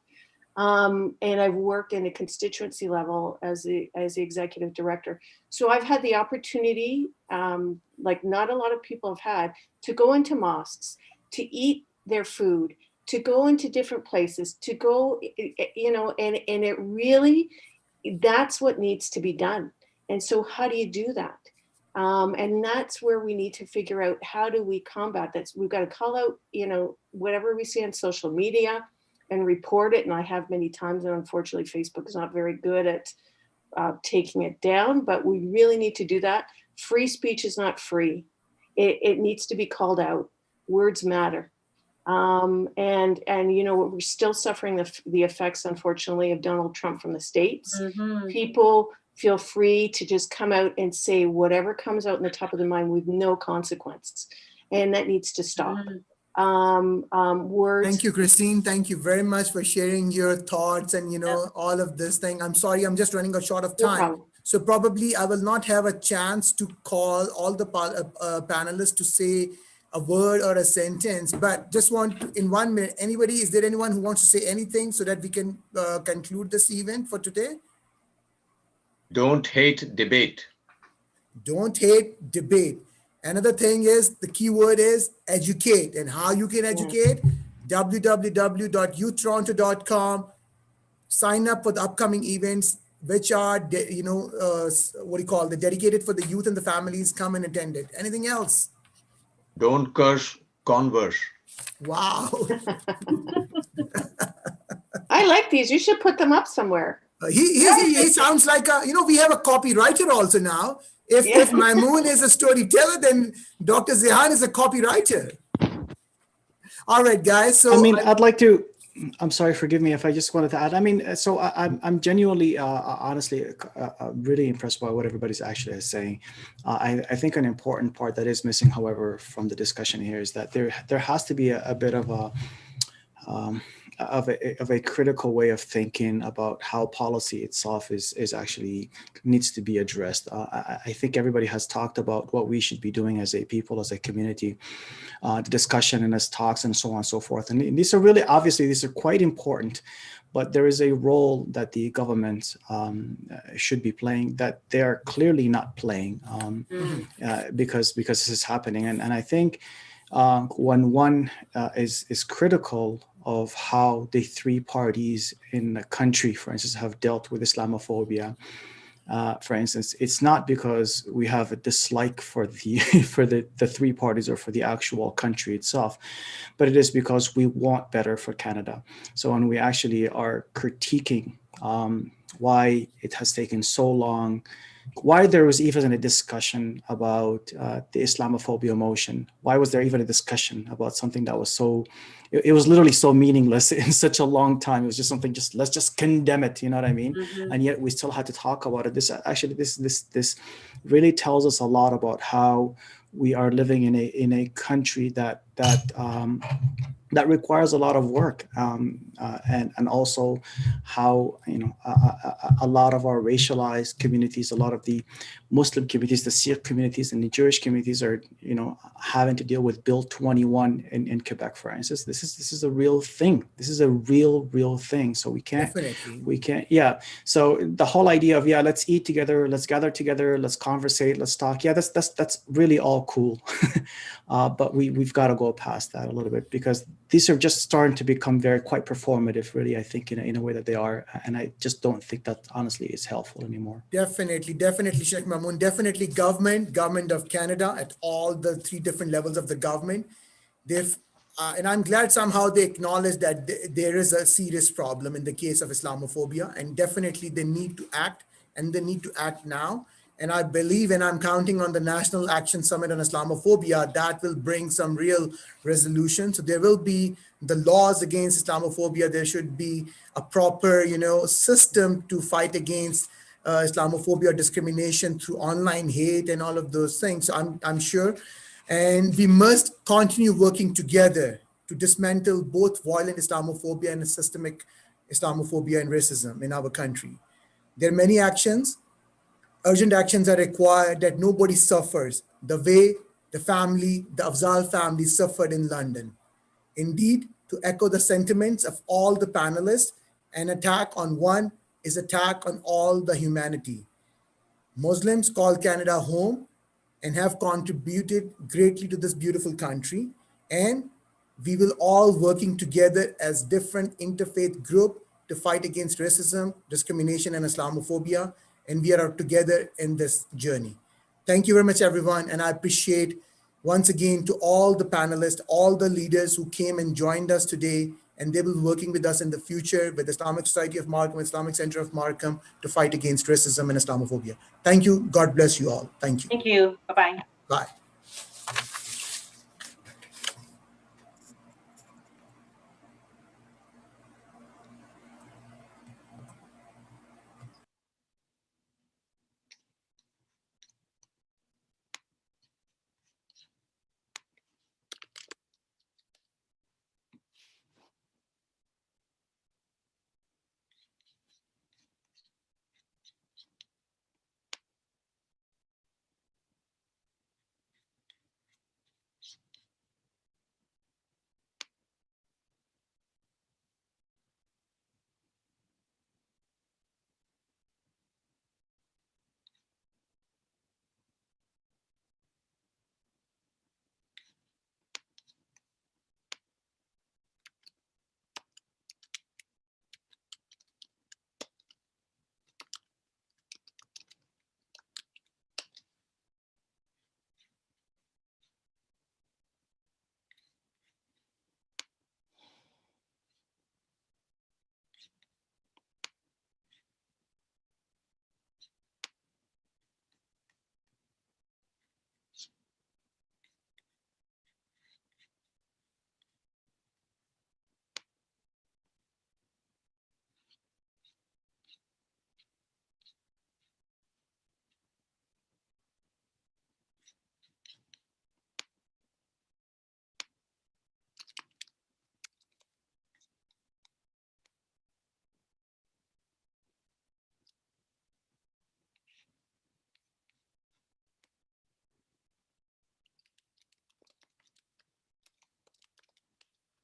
And I've worked in a constituency level as the executive director. So I've had the opportunity, like not a lot of people have had, to go into mosques, to eat their food, to go into different places, to go, and it really, that's what needs to be done. And so how do you do that? And that's where we need to figure out, how do we combat that? We've got to call out, whatever we see on social media and report it. And I have many times, and unfortunately, Facebook is not very good at taking it down, but we really need to do that. Free speech is not free. It needs to be called out. Words matter. And we're still suffering the effects, unfortunately, of Donald Trump from the States. Mm-hmm. People feel free to just come out and say whatever comes out in the top of their mind with no consequence. And that needs to stop. Words. Thank you, Christine. Thank you very much for sharing your thoughts and, all of this thing. I'm sorry, I'm just running short of time. No, so probably I will not have a chance to call all the panelists to say a word or a sentence, but just want to, in 1 minute, is there anyone who wants to say anything so that we can conclude this event for today? Don't hate, debate. Don't hate, debate. Another thing is, the key word is educate. And how you can educate? www.youthtoronto.com. Sign up for the upcoming events, which are, dedicated for the youth and the families. Come and attend it. Anything else? Don't curse, converse. Wow. I like these. You should put them up somewhere. He sounds like we have a copywriter also now. If Maimoon is a storyteller, then Dr. Zehan is a copywriter. All right, guys. So I'd like to. I'm sorry, forgive me if I just wanted to add. I'm genuinely, honestly, really impressed by what everybody's actually saying. I think an important part that is missing, however, from the discussion here is that there has to be a bit of of a critical way of thinking about how policy itself is actually needs to be addressed. I think everybody has talked about what we should be doing as a people, as a community, the discussion and as talks and so on and so forth. And these are really, obviously, these are quite important, but there is a role that the government should be playing that they are clearly not playing because this is happening. And I think when one is critical of how the three parties in the country, for instance, have dealt with Islamophobia, for instance, it's not because we have a dislike for the three parties or for the actual country itself, but it is because we want better for Canada. So when we actually are critiquing why it has taken so long, why there was even a discussion about the Islamophobia motion, why was there even a discussion about something that was so, it was literally so meaningless in such a long time. It was just something, let's just condemn it, you know what I mean? And yet we still had to talk about it. This really tells us a lot about how we are living in a country that requires a lot of work, and also how a lot of our racialized communities, a lot of the Muslim communities, the Sikh communities, and the Jewish communities are having to deal with Bill 21 in Quebec, for instance. This is a real thing. This is a real thing. So we can't. Yeah. So the whole idea of let's eat together, let's gather together, let's conversate, let's talk. Yeah, that's really all cool, but we've got to go past that a little bit, because these are just starting to become quite performative, really, I think, in a way that they are. And I just don't think that, honestly, is helpful anymore. Definitely, Sheikh Mamoon, definitely government of Canada at all the three different levels of the government. And I'm glad somehow they acknowledge that there is a serious problem in the case of Islamophobia, and definitely they need to act, and they need to act now. And I believe, and I'm counting on the National Action Summit on Islamophobia, that will bring some real resolution. So there will be the laws against Islamophobia. There should be a proper, system to fight against Islamophobia, discrimination through online hate and all of those things. So I'm sure. And we must continue working together to dismantle both violent Islamophobia and systemic Islamophobia and racism in our country. There are many actions. Urgent actions are required that nobody suffers the way the Afzal family suffered in London. Indeed, to echo the sentiments of all the panelists, an attack on one is attack on all the humanity. Muslims call Canada home and have contributed greatly to this beautiful country. And we will all working together as different interfaith group to fight against racism, discrimination, and Islamophobia. And we are together in this journey. Thank you very much, everyone. And I appreciate once again to all the panelists, all the leaders who came and joined us today, and they will be working with us in the future with Islamic Society of Markham, Islamic Center of Markham to fight against racism and Islamophobia. Thank you. God bless you all. Thank you. Thank you. Bye-bye. Bye.